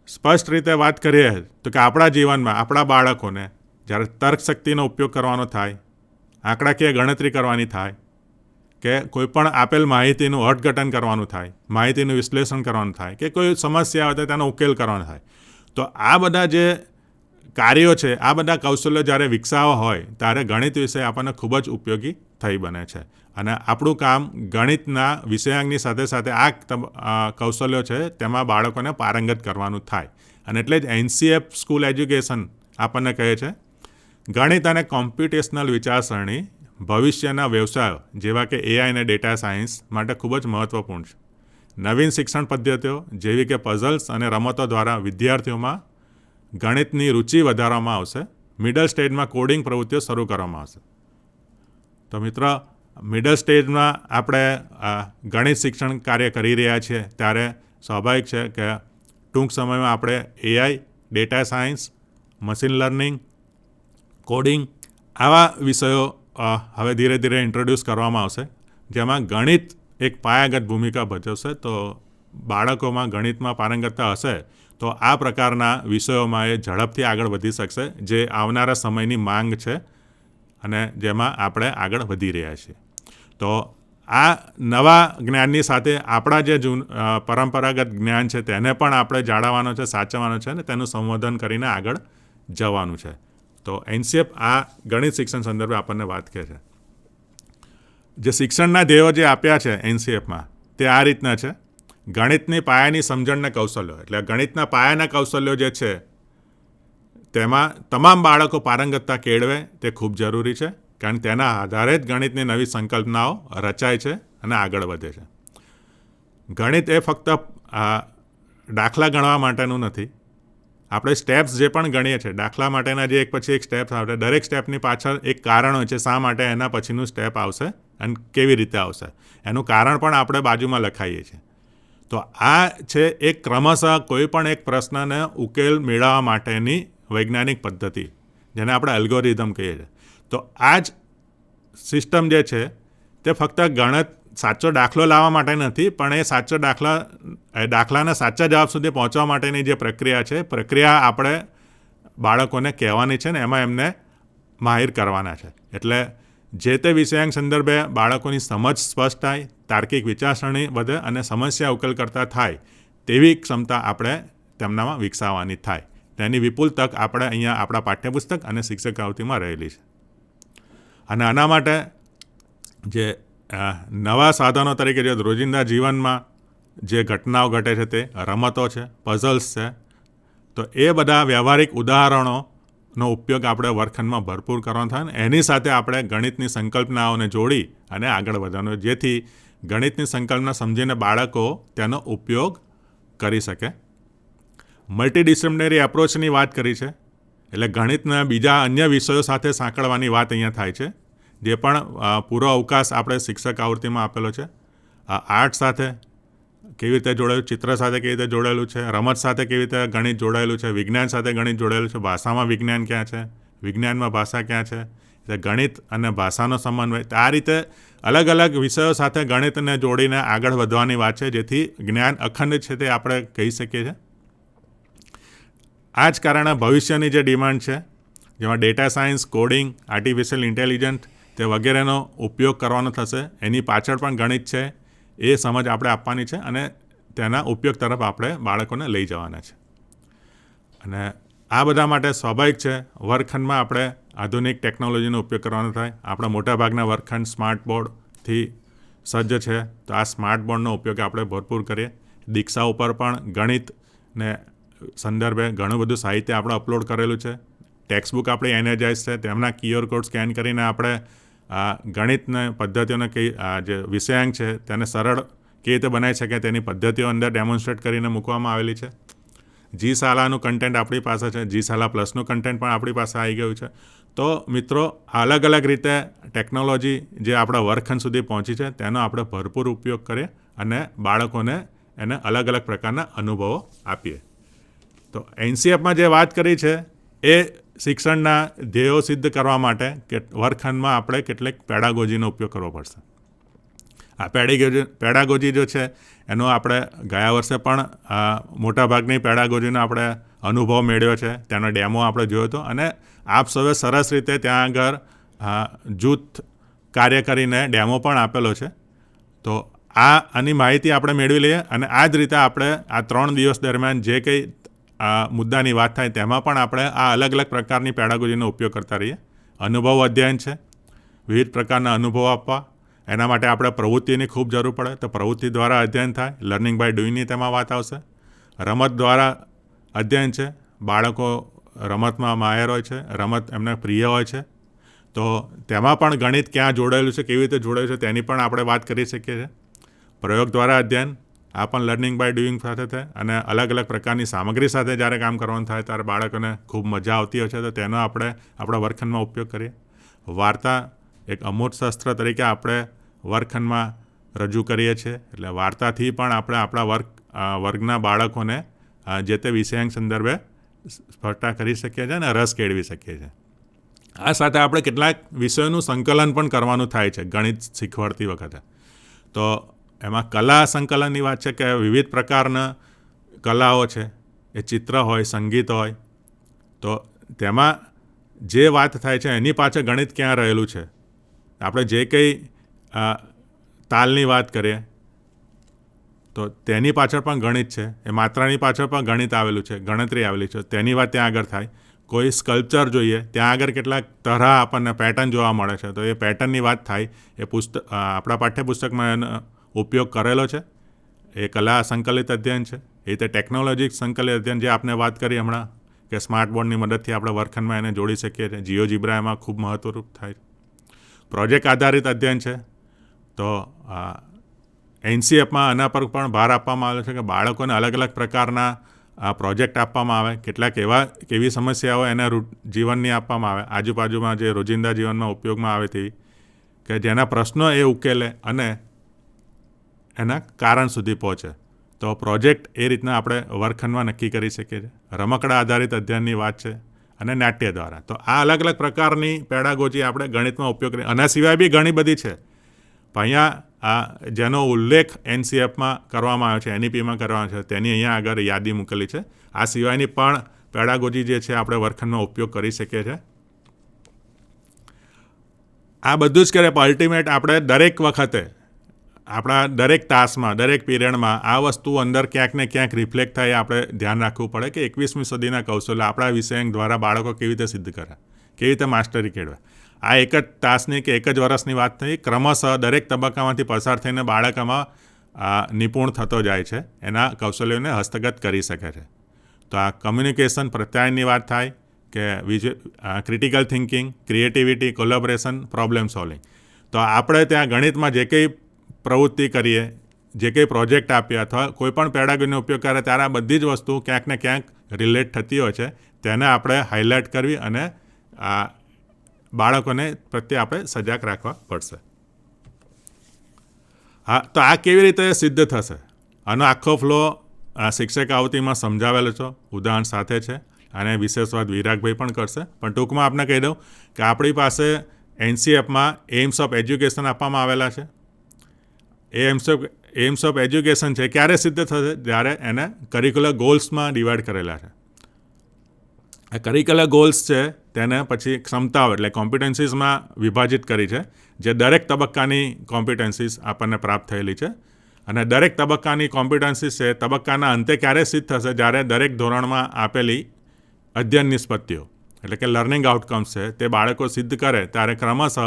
સ્પષ્ટ રીતે વાત કરીએ તો કે આપણા જીવનમાં આપણા બાળકોને જ્યારે તર્કશક્તિનો ઉપયોગ કરવાનો થાય, આંકડાકીય ગણતરી કરવાની થાય, કે કોઈ પણ આપેલ માહિતીનું અર્થઘટન કરવાનું થાય, માહિતીનું વિશ્લેષણ કરવાનું થાય, કે કોઈ સમસ્યા હોય તો તેનો ઉકેલ કરવાનો થાય, તો આ બધા જે કાર્યો છે, આ બધા કૌશલ્યો જ્યારે વિકસાવવા હોય ત્યારે ગણિત વિષય આપણને ખૂબ જ ઉપયોગી થઈ બને છે. અને આપણું કામ ગણિતના વિષયાંગની સાથે સાથે આ કૌશલ્યો છે તેમાં બાળકોને પારંગત કરવાનું થાય. અને એટલે જ એનસીએફ સ્કૂલ એજ્યુકેશન આપણને કહે છે ગણિત અને કોમ્પ્યુટેશનલ વિચારસરણી ભવિષ્યના વ્યવસાયો જેવા કે એઆઈ અને ડેટા સાયન્સ માટે ખૂબ જ મહત્ત્વપૂર્ણ છે. નવીન શિક્ષણ પદ્ધતિઓ જેવી કે પઝલ્સ અને રમતો દ્વારા વિદ્યાર્થીઓમાં ગણિતની રુચિ વધારવામાં આવશે. મિડલ સ્ટેજમાં કોડિંગ પ્રવૃત્તિઓ શરૂ કરવામાં આવશે. તો મિત્ર, મિડલ સ્ટેજમાં આપણે ગણિત શિક્ષણ કાર્ય કરી રહ્યા છીએ ત્યારે સ્વાભાવિક છે કે ટૂંક સમયમાં આપણે AI, data science, machine learning, coding આવા વિષયો હવે ધીરે ધીરે ઇન્ટ્રોડ્યુસ કરવામાં આવશે, જેમાં ગણિત એક પાયાગત ભૂમિકા ભજવશે. તો બાળકોમાં ગણિતમાં પારંગતતા હશે તો આ પ્રકારના વિષયોમાં એ ઝડપથી આગળ વધી શકશે, જે આવનારા સમયની માંગ છે અને જેમાં આપણે આગળ વધી રહ્યા છીએ. તો આ નવા જ્ઞાનની સાથે આપણા જે પરંપરાગત જ્ઞાન છે તેને પણ આપણે જાળવવાનો છે, સાચવવાનો છે અને તેનું સંવર્ધન કરીને આગળ જવાનું છે. તો એનસીએફ આ ગણિત શિક્ષણ સંદર્ભે આપણને વાત કહે છે. જે શિક્ષણના ધ્યેયો જે આપ્યા છે એનસીએફમાં તે આ રીતના છે: ગણિતની પાયાની સમજણને કૌશલ્યો, એટલે ગણિતના પાયાના કૌશલ્યો જે છે તેમાં તમામ બાળકો પારંગતતા કેળવે તે ખૂબ જરૂરી છે, કારણ કે તેના આધારે જ ગણિતની નવી સંકલ્પનાઓ રચાય છે અને આગળ વધે છે. ગણિત એ ફક્ત દાખલા ગણવા માટેનું નથી. આપણે સ્ટેપ્સ જે પણ ગણીએ છીએ, દાખલા માટેના જે એક પછી એક સ્ટેપ્સ આવે, દરેક સ્ટેપની પાછળ એક કારણ હોય છે શા માટે એના પછીનું સ્ટેપ આવશે અને કેવી રીતે આવશે. એનું કારણ પણ આપણે બાજુમાં લખાઈએ છીએ. તો આ છે એક ક્રમશઃ કોઈ પણ એક પ્રશ્નને ઉકેલ મેળવવા માટેની વૈજ્ઞાનિક પદ્ધતિ, જેને આપણે એલ્ગોરિધમ કહીએ છીએ. તો આ જ સિસ્ટમ જે છે તે ફક્ત સાચો દાખલો લાવવા માટે નથી, પણ એ દાખલાના સાચા જવાબ સુધી પહોંચવા માટેની જે પ્રક્રિયા આપણે બાળકોને કહેવાની છે ને એમાં એમને માહિર કરવાના છે. એટલે જે તે વિષયાંગ સંદર્ભે બાળકોની સમજ સ્પષ્ટ થાય, તાર્કિક વિચારસરણી વધે અને સમસ્યા ઉકેલ કરતા થાય તેવી ક્ષમતા આપણે તેમનામાં વિકસાવવાની થાય. તેની વિપુલ તક આપણે અહીંયા આપણા પાઠ્યપુસ્તક અને શિક્ષક આવૃત્તિમાં રહેલી છે. અને આના માટે જે નવા સાધનો તરીકે જે રોજિંદા જીવનમાં જે ઘટનાઓ ઘટે છે તે રમતો છે, પઝલ્સ છે, તો એ બધા વ્યવહારિક ઉદાહરણોનો ઉપયોગ આપણે વર્ગખંડમાં ભરપૂર કરવાનો થાય. એની સાથે આપણે ગણિતની સંકલ્પનાઓને જોડી અને આગળ વધવાનું, જેથી ગણિતની સંકલ્પના સમજીને બાળકો તેનો ઉપયોગ કરી શકે. મલ્ટીડિસિપ્લિનરી એપ્રોચની વાત કરી છે, એટલે ગણિતના બીજા અન્ય વિષયો સાથે સાંકળવાની વાત અહીંયા થાય છે. જે પણ પૂરો અવકાશ આપણે શિક્ષક આવૃત્તિમાં આપેલો છે. આર્ટ સાથે કેવી રીતે જોડાયેલું, ચિત્ર સાથે કેવી રીતે જોડાયેલું છે, રમત સાથે કેવી રીતે ગણિત જોડાયેલું છે, વિજ્ઞાન સાથે ગણિત જોડાયેલું છે, ભાષામાં વિજ્ઞાન ક્યાં છે, વિજ્ઞાનમાં ભાષા ક્યાં છે, એટલે ગણિત અને ભાષાનો સમન્વય. આ રીતે અલગ અલગ વિષયો સાથે ગણિતને જોડીને આગળ વધવાની વાત છે, જેથી જ્ઞાન અખંડ છે તે આપણે કહી શકીએ છીએ. આ જ કારણે ભવિષ્યની જે ડિમાન્ડ છે, જેમાં data science, coding, artificial intelligence તે વગેરેનો ઉપયોગ કરવાનો થશે, એની પાછળ પણ ગણિત છે એ સમજ આપણે આપવાની છે અને તેના ઉપયોગ તરફ આપણે બાળકોને લઈ જવાના છે. અને આ બધા માટે સ્વાભાવિક છે વર્ગખંડમાં આપણે આધુનિક ટેકનોલોજીનો ઉપયોગ કરવાનો થાય. આપણા મોટાભાગના વર્ગખંડ સ્માર્ટ બોર્ડથી સજ્જ છે, તો આ સ્માર્ટ બોર્ડનો ઉપયોગ આપણે ભરપૂર કરીએ. દીક્ષા ઉપર પણ ગણિતને સંદર્ભે ઘણું બધું સાહિત્ય આપણે અપલોડ કરેલું છે. ટેક્સ્ટબુક આપણી એનર્જાઇઝ છે, તેમના QR કોડ સ્કેન કરીને આપણે ગણિતને પદ્ધતિઓને જે વિષયાંક છે તેને સરળ કેવી રીતે બનાવી શકે તેની પદ્ધતિઓ અંદર ડેમોન્સ્ટ્રેટ કરીને મૂકવામાં આવેલી છે. જી શાલાનું કન્ટેન્ટ આપણી પાસે છે, જી શાલા પ્લસનું કન્ટેન્ટ પણ આપણી પાસે આવી ગયું છે. તો મિત્રો, અલગ અલગ રીતે ટેકનોલોજી જે આપણા વર્ગખંડ સુધી પહોંચી છે તેનો આપણે ભરપૂર ઉપયોગ કરીએ અને બાળકોને એને અલગ અલગ પ્રકારના અનુભવો આપીએ. તો NCFમાં જે વાત કરી છે એ શિક્ષણના ધ્યેયો સિદ્ધ કરવા માટે વર્ગખંડમાં આપણે કેટલીક પેડાગોજીનો ઉપયોગ કરવો પડશે. આ પેડાગોજી જો છે એનો આપણે ગયા વર્ષે પણ મોટાભાગની પેડાગોજીનો આપણે અનુભવ મેળવ્યો છે, તેનો ડેમો આપણે જોયો હતો અને આપ સૌએ સરસ રીતે ત્યાં આગળ જૂથ કાર્ય કરીને ડેમો પણ આપેલો છે. તો આની માહિતી આપણે મેળવી લઈએ અને આ જ રીતે આપણે આ 3 દિવસ દરમિયાન જે કંઈ મુદ્દાની વાત થાય તેમાં પણ આપણે આ અલગ અલગ પ્રકારની પેડાગોજીનો ઉપયોગ કરતા રહીએ. અનુભવ અધ્યયન છે, વિવિધ પ્રકારના અનુભવો આપવા, એના માટે આપણે પ્રવૃત્તિની ખૂબ જરૂર પડે, તો પ્રવૃત્તિ દ્વારા અધ્યયન થાય. લર્નિંગ બાય ડુઈંગની તેમાં વાત આવશે. રમત દ્વારા અધ્યયન છે, બાળકો રમતમાં માહેર હોય છે, રમત એમને પ્રિય હોય છે, તો તેમાં પણ ગણિત ક્યાં જોડાયેલું છે, કેવી રીતે જોડાયેલું છે તેની પણ આપણે વાત કરી શકીએ છીએ. પ્રયોગ દ્વારા અધ્યયન, આ પણ લર્નિંગ બાય ડુઈંગ સાથે થાય. અને અલગ અલગ પ્રકારની સામગ્રી સાથે જ્યારે કામ કરવાનું થાય ત્યારે બાળકોને ખૂબ મજા આવતી હોય છે, તો તેનો આપણે આપણા વર્ગખંડમાં ઉપયોગ કરીએ. વાર્તા એક અમૂર્ત શસ્ત્ર તરીકે આપણે વર્ગખંડમાં રજૂ કરીએ છીએ, એટલે વાર્તાથી પણ આપણે આપણા વર્ગના બાળકોને જે તે વિષયાંક સંદર્ભે સ્પર્ધા કરી શકીએ છીએ અને રસ કેળવી શકીએ છીએ. આ સાથે આપણે કેટલાક વિષયોનું સંકલન પણ કરવાનું થાય છે ગણિત શીખવાડતી વખતે. તો એમાં કલા સંકલનની વાત છે કે વિવિધ પ્રકારના કલાઓ છે, એ ચિત્ર હોય, સંગીત હોય, તો તેમાં જે વાત થાય છે એની પાછળ ગણિત ક્યાં રહેલું છે. આપણે જે કંઈ તાલની વાત કરીએ તો તેની પાછળ પણ ગણિત છે, એ માત્રાની પાછળ પણ ગણિત આવેલું છે, ગણતરી આવેલી છે, તેની વાત ત્યાં આગળ થાય. કોઈ સ્કલ્પચર જોઈએ, ત્યાં આગળ કેટલાક તરહ આપણને પેટર્ન જોવા મળે છે, તો એ પેટર્નની વાત થાય. એ આપણા પાઠ્યપુસ્તકમાં એનો ઉપયોગ કરેલો છે. એ કલા સંકલિત અધ્યયન છે. એ રીતે ટેકનોલોજી સંકલિત અધ્યયન જે આપણે વાત કરી હમણાં કે સ્માર્ટ બોર્ડની મદદથી આપણે વર્ગખંડમાં એને જોડી શકીએ છીએ. જીઓજીબ્રા એમાં ખૂબ મહત્વરૂપ થાય. પ્રોજેક્ટ આધારિત અધ્યયન છે. તો NCFમાં આના પર પણ ભાર આપવામાં આવ્યો છે કે બાળકોને અલગ અલગ પ્રકારના પ્રોજેક્ટ આપવામાં આવે, કેટલાક કેવી સમસ્યાઓ એના જીવનની આપવામાં આવે, આજુબાજુમાં જે રોજિંદા જીવનમાં ઉપયોગમાં આવે તેવી, કે જેના પ્રશ્નો એ ઉકેલે અને એના કારણ સુધી પહોંચે. તો પ્રોજેક્ટ એ રીતના આપણે વર્ગખંડમાં નક્કી કરી શકીએ છીએ. રમકડા આધારિત અધ્યયનની વાત છે અને નાટ્ય દ્વારા. તો આ અલગ અલગ પ્રકારની પેડાગોજી આપણે ગણિતમાં ઉપયોગ કરીએ. આના સિવાય બી ઘણી બધી છે, પણ અહીંયા જેનો ઉલ્લેખ NCFમાં કરવામાં આવ્યો છે, NEPમાં કરવામાં આવ્યો છે, તેની અહીંયા આગળ યાદી મૂકેલી છે. આ સિવાયની પણ પેડાગોજી જે છે આપણે વર્ગખંડમાં ઉપયોગ કરી શકીએ છીએ. આ બધું જ કરે પણ અલ્ટિમેટ આપણે દરેક વખતે આપણા દરેક તાસમાં, દરેક પીરિયડમાં આ વસ્તુ અંદર ક્યાંક ને ક્યાંક રિફ્લેક્ટ થાય, આપણે ધ્યાન રાખવું પડે કે 21મી સદીના કૌશલ્ય આપણા વિષય દ્વારા બાળકો કેવી રીતે સિદ્ધ કરે, કેવી રીતે માસ્ટરી કેળવે. આ એક જ તાસની કે એક જ વર્ષની વાત નહીં, ક્રમશઃ દરેક તબક્કામાંથી પસાર થઈને બાળકમાં નિપુણ થતો જાય છે, એના કૌશલ્યોને હસ્તગત કરી શકે છે. તો આ કમ્યુનિકેશન, પ્રત્યાયનની વાત થાય કે critical thinking, creativity, collaboration, problem solving. તો આપણે ત્યાં ગણિતમાં જે કંઈ પ્રવૃત્તિ કરીએ, જે કંઈ પ્રોજેક્ટ આપીએ અથવા કોઈ પણ પેડાગોજીનો ઉપયોગ કરે ત્યારે આ બધી જ વસ્તુ ક્યાંક ને ક્યાંક રિલેટ થતી હોય છે. તેને આપણે હાઇલાઇટ કરવી અને બાળકોને પ્રત્યે આપણે સજાગ રાખવા પડશે. હા, તો આ કેવી રીતે સિદ્ધ થશે? આનો આખો ફ્લો શિક્ષક આવતીમાં સમજાવેલો છે, ઉદાહરણ સાથે છે, અને વિશેષ વાત વિરાગભાઈ પણ કરશે. પણ ટૂંકમાં આપને કહી દઉં કે આપણી પાસે NCFમાં એઇમ્સ ઓફ એજ્યુકેશન આપવામાં આવેલા છે. એઇમ્સ ઓફ એજ્યુકેશન છે ક્યારે સિદ્ધ થશે? જ્યારે એને કરિક્યુલર ગોલ્સમાં ડિવાઈડ કરેલા છે. આ કરિક્યુલર ગોલ્સ છે તેને પછી ક્ષમતાઓ એટલે કોમ્પિટન્સીસમાં વિભાજિત કરી છે, જે દરેક તબક્કાની કોમ્પિટન્સીસ આપણને પ્રાપ્ત થયેલી છે. અને દરેક તબક્કાની કોમ્પિટન્સીસ છે તબક્કાના અંતે ક્યારે સિદ્ધ થશે? જ્યારે દરેક ધોરણમાં આપેલી અધ્યયન નિષ્પત્તિઓ એટલે કે લર્નિંગ આઉટકમ્સ છે તે બાળકો સિદ્ધ કરે ત્યારે ક્રમશઃ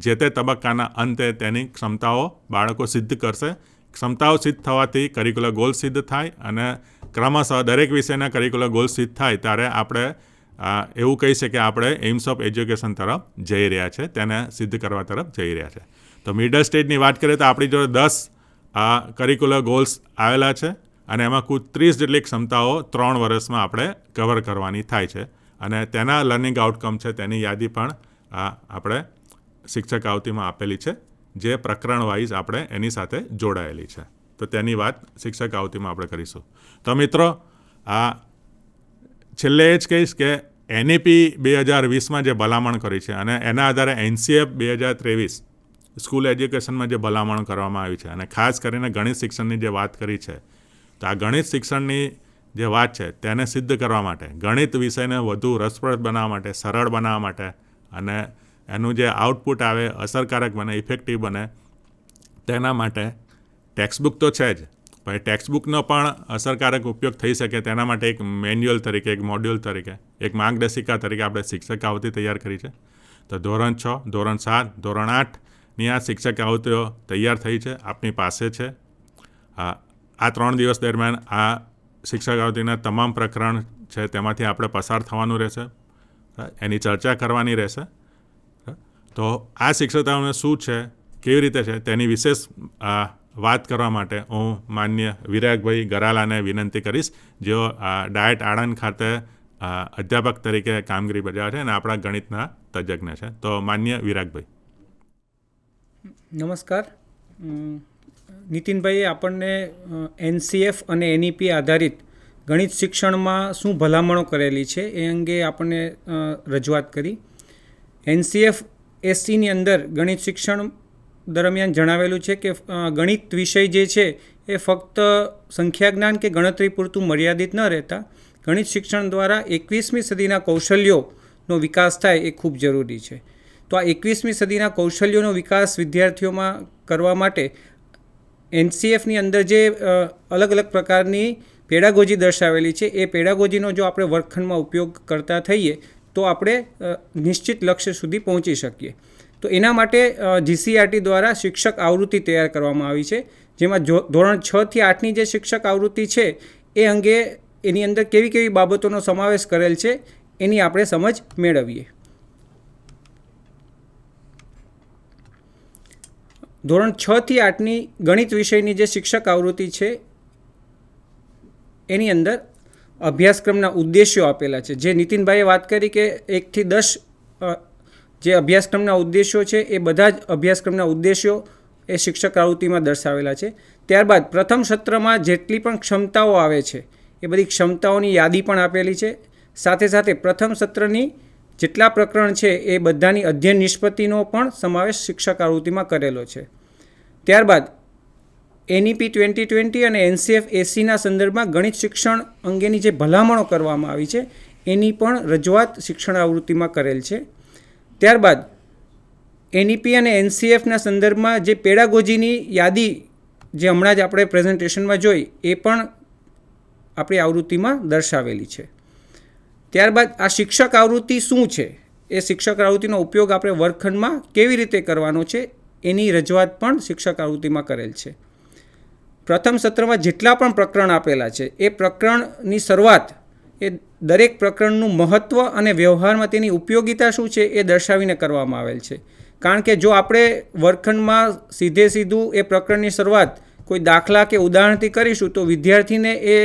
જે તે તબક્કાના અંતે તેની ક્ષમતાઓ બાળકો સિદ્ધ કરશે. ક્ષમતાઓ સિદ્ધ થવાથી કરિક્યુલર ગોલ સિદ્ધ થાય અને ક્રમશઃ દરેક વિષયના કરિક્યુલર ગોલ સિદ્ધ થાય ત્યારે આપણે એવું કહી શકીએ આપણે એઇમ્સ ઓફ એજ્યુકેશન તરફ જઈ રહ્યા છે, તેને સિદ્ધ કરવા તરફ જઈ રહ્યા છે. તો મિડલ સ્ટેજની વાત કરીએ તો આપણી જોડે 10 કરિક્યુલર ગોલ્સ આવેલા છે અને એમાં કુલ 30 જેટલી ક્ષમતાઓ 3 વર્ષમાં આપણે કવર કરવાની થાય છે. અને તેના લર્નિંગ આઉટકમ છે તેની યાદી પણ આપણે શિક્ષક આવતીમાં આપેલી છે, જે પ્રકરણ વાઇઝ આપણે એની સાથે જોડાયેલી છે. તો તેની વાત શિક્ષક આવતીમાં આપણે કરીશું. તો મિત્રો, છેલ્લે એ જ કહીશ કે NEP 2020માં જે ભલામણ કરી છે અને એના આધારે NCF 2023 સ્કૂલ એજ્યુકેશનમાં જે ભલામણ કરવામાં આવી છે અને ખાસ કરીને ગણિત શિક્ષણની જે વાત કરી છે, તો આ ગણિત શિક્ષણની જે વાત છે તેને સિદ્ધ કરવા માટે, ગણિત વિષયને વધુ રસપ્રદ બનાવવા માટે, સરળ બનાવવા માટે અને એનું જે આઉટપુટ આવે અસરકારક બને, ઇફેક્ટિવ બને, તેના માટે ટેક્સ્ટબુક તો છે જ, પણ ટેક્સ્ટબુકનો પણ અસરકારક ઉપયોગ થઈ શકે તેના માટે એક મેન્યુઅલ તરીકે, એક મોડ્યુલ તરીકે, એક માર્ગદર્શિકા તરીકે આપણે શિક્ષક આવતી તૈયાર કરી છે. તો ધોરણ 6, ધોરણ 7, ધોરણ 8ની આ શિક્ષક આવતીઓ તૈયાર થઈ છે, આપની પાસે છે. આ 3 દિવસ દરમિયાન આ શિક્ષક આવતીના તમામ પ્રકરણ છે તેમાંથી આપણે પસાર થવાનું રહેશે, એની ચર્ચા કરવાની રહેશે. તો આ શિક્ષકતાઓને શું છે, કેવી રીતે છે, તેની વિશેષ વાત કરવા માટે હું માન્ય વિરાગભાઈ ગરાલાને વિનંતી કરીશ, જેઓ ડાયટ આણંદ ખાતે અધ્યાપક તરીકે કામગીરી બજાવે છે અને આપણા ગણિતના તજજ્ઞ છે. તો માન્ય વિરાગભાઈ. નમસ્કાર. નીતિનભાઈએ આપણને NCF અને NEP આધારિત ગણિત શિક્ષણમાં શું ભલામણો કરેલી છે એ અંગે આપણને રજૂઆત કરી. NCF SCની અંદર ગણિત શિક્ષણ દરમિયાન જણાવેલું છે કે ગણિત વિષય જે છે એ ફક્ત સંખ્યા જ્ઞાન કે ગણતરી પૂરતું મર્યાદિત ન રહેતા ગણિત શિક્ષણ દ્વારા 21મી સદીના કૌશલ્યોનો વિકાસ થાય એ ખૂબ જરૂરી છે. તો આ 21મી સદીના કૌશલ્યોનો વિકાસ વિદ્યાર્થીઓમાં કરવા માટે NCFની અંદર જે અલગ અલગ પ્રકારની પેડાગોજી દર્શાવેલી છે એ પેડાગોજીનો જો આપણે વર્ગખંડમાં ઉપયોગ કરતા થઈએ તો આપણે નિશ્ચિત લક્ષ્ય સુધી પહોંચી શકીએ. તો એના માટે GCERT દ્વારા શિક્ષક આવૃત્તિ તૈયાર કરવામાં આવી છે, જેમાં ધોરણ 6 થી 8ની જે શિક્ષક આવૃત્તિ છે એ અંગે એની અંદર કેવી કેવી બાબતોનો સમાવેશ કરેલ છે એની આપણે સમજ મેળવીએ. ધોરણ 6 થી 8ની ગણિત વિષયની જે શિક્ષક આવૃત્તિ છે એની અંદર અભ્યાસક્રમના ઉદ્દેશ્યો આપેલા છે. જે નીતિનભાઈએ વાત કરી કે 1 થી 10 જે અભ્યાસક્રમના ઉદ્દેશ્યો છે એ બધા જ અભ્યાસક્રમના ઉદ્દેશ્યો એ શિક્ષક આવૃત્તિમાં દર્શાવેલા છે. ત્યારબાદ પ્રથમ સત્રમાં જેટલી પણ ક્ષમતાઓ આવે છે એ બધી ક્ષમતાઓની યાદી પણ આપેલી છે. સાથે સાથે પ્રથમ સત્રની જેટલા પ્રકરણ છે એ બધાની અધ્યયન નિષ્પત્તિનો પણ સમાવેશ શિક્ષક આવૃત્તિમાં કરેલો છે. ત્યારબાદ NEP 2020 અને NCF SCના સંદર્ભમાં ગણિત શિક્ષણ અંગેની જે ભલામણો કરવામાં આવી છે એની પણ રજૂઆત શિક્ષણ આવૃત્તિમાં કરેલ છે. ત્યારબાદ NEP અને NCFના સંદર્ભમાં જે પેડાગોજીની યાદી જે હમણાં જ આપણે પ્રેઝન્ટેશનમાં જોઈ એ પણ આપણી આવૃત્તિમાં દર્શાવેલી છે. ત્યારબાદ આ શિક્ષક આવૃત્તિ શું છે, એ શિક્ષક આવૃત્તિનો ઉપયોગ આપણે વર્ગખંડમાં કેવી રીતે કરવાનો છે એની રજૂઆત પણ શિક્ષક આવૃત્તિમાં કરેલ છે. પ્રથમ સત્રમાં જેટલા પણ પ્રકરણ આપેલા છે એ પ્રકરણની શરૂઆત એ દરેક પ્રકરણનું મહત્ત્વ અને વ્યવહારમાં તેની ઉપયોગિતા શું છે એ દર્શાવીને કરવામાં આવેલ છે. કારણ કે જો આપણે વર્ગખંડમાં સીધું એ પ્રકરણની શરૂઆત કોઈ દાખલા કે ઉદાહરણથી કરીશું તો વિદ્યાર્થીને એ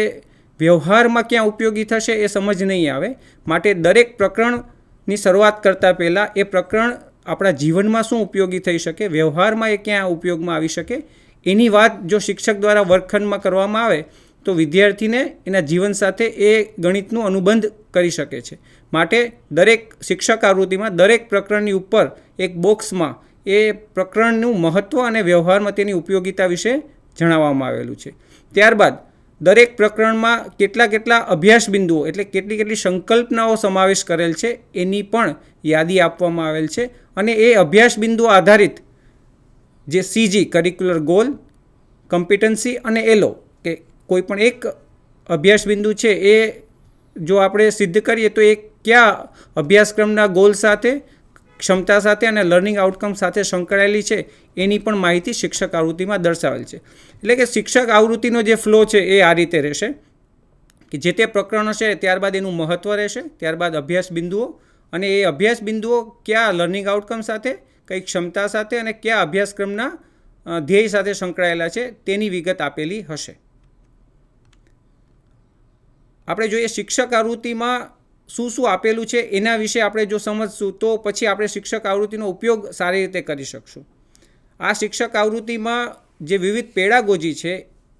વ્યવહારમાં ક્યાં ઉપયોગી થશે એ સમજ નહીં આવે. માટે દરેક પ્રકરણની શરૂઆત કરતાં પહેલાં એ પ્રકરણ આપણા જીવનમાં શું ઉપયોગી થઈ શકે, વ્યવહારમાં એ ક્યાં ઉપયોગમાં આવી શકે એની વાત જો શિક્ષક દ્વારા વર્ગખંડમાં કરવામાં આવે તો વિદ્યાર્થીને એના જીવન સાથે એ ગણિતનું અનુબંધ કરી શકે છે. માટે દરેક શિક્ષક આવૃત્તિમાં દરેક પ્રકરણની ઉપર એક બોક્સમાં એ પ્રકરણનું મહત્ત્વ અને વ્યવહારમાં તેની ઉપયોગિતા વિશે જણાવવામાં આવેલું છે. ત્યારબાદ દરેક પ્રકરણમાં કેટલા અભ્યાસ બિંદુઓ એટલે કેટલી સંકલ્પનાઓ સમાવેશ કરેલ છે એની પણ યાદી આપવામાં આવેલ છે. અને એ અભ્યાસ બિંદુઓ આધારિત જે CG કરિક્યુલર ગોલ, કમ્પિટન્સી અને LO કે કોઈ પણ એક અભ્યાસ બિંદુ છે એ જો આપણે સિદ્ધ કરીએ તો એ કયા અભ્યાસક્રમના ગોલ સાથે, ક્ષમતા સાથે અને લર્નિંગ આઉટકમ સાથે સંકળાયેલી છે એની પણ માહિતી શિક્ષક આવૃત્તિમાં દર્શાવેલ છે. એટલે કે શિક્ષક આવૃત્તિનો જે ફ્લો છે એ આ રીતે રહેશે કે જે તે પ્રકરણો છે ત્યારબાદ એનું મહત્ત્વ રહેશે, ત્યારબાદ અભ્યાસ બિંદુઓ અને એ અભ્યાસ બિંદુઓ કયા લર્નિંગ આઉટકમ સાથે, કઈ ક્ષમતા સાથે અને કયા અભ્યાસક્રમના ધ્યેય સાથે સંકળાયેલા છે તેની વિગત આપેલી હશે. આપણે જોઈએ શિક્ષક આવૃત્તિમાં શું આપેલું છે એના વિશે આપણે જો સમજશું તો પછી આપણે શિક્ષક આવૃત્તિનો ઉપયોગ સારી રીતે કરી શકશું. આ શિક્ષક આવૃત્તિમાં જે વિવિધ પેડાગોજી છે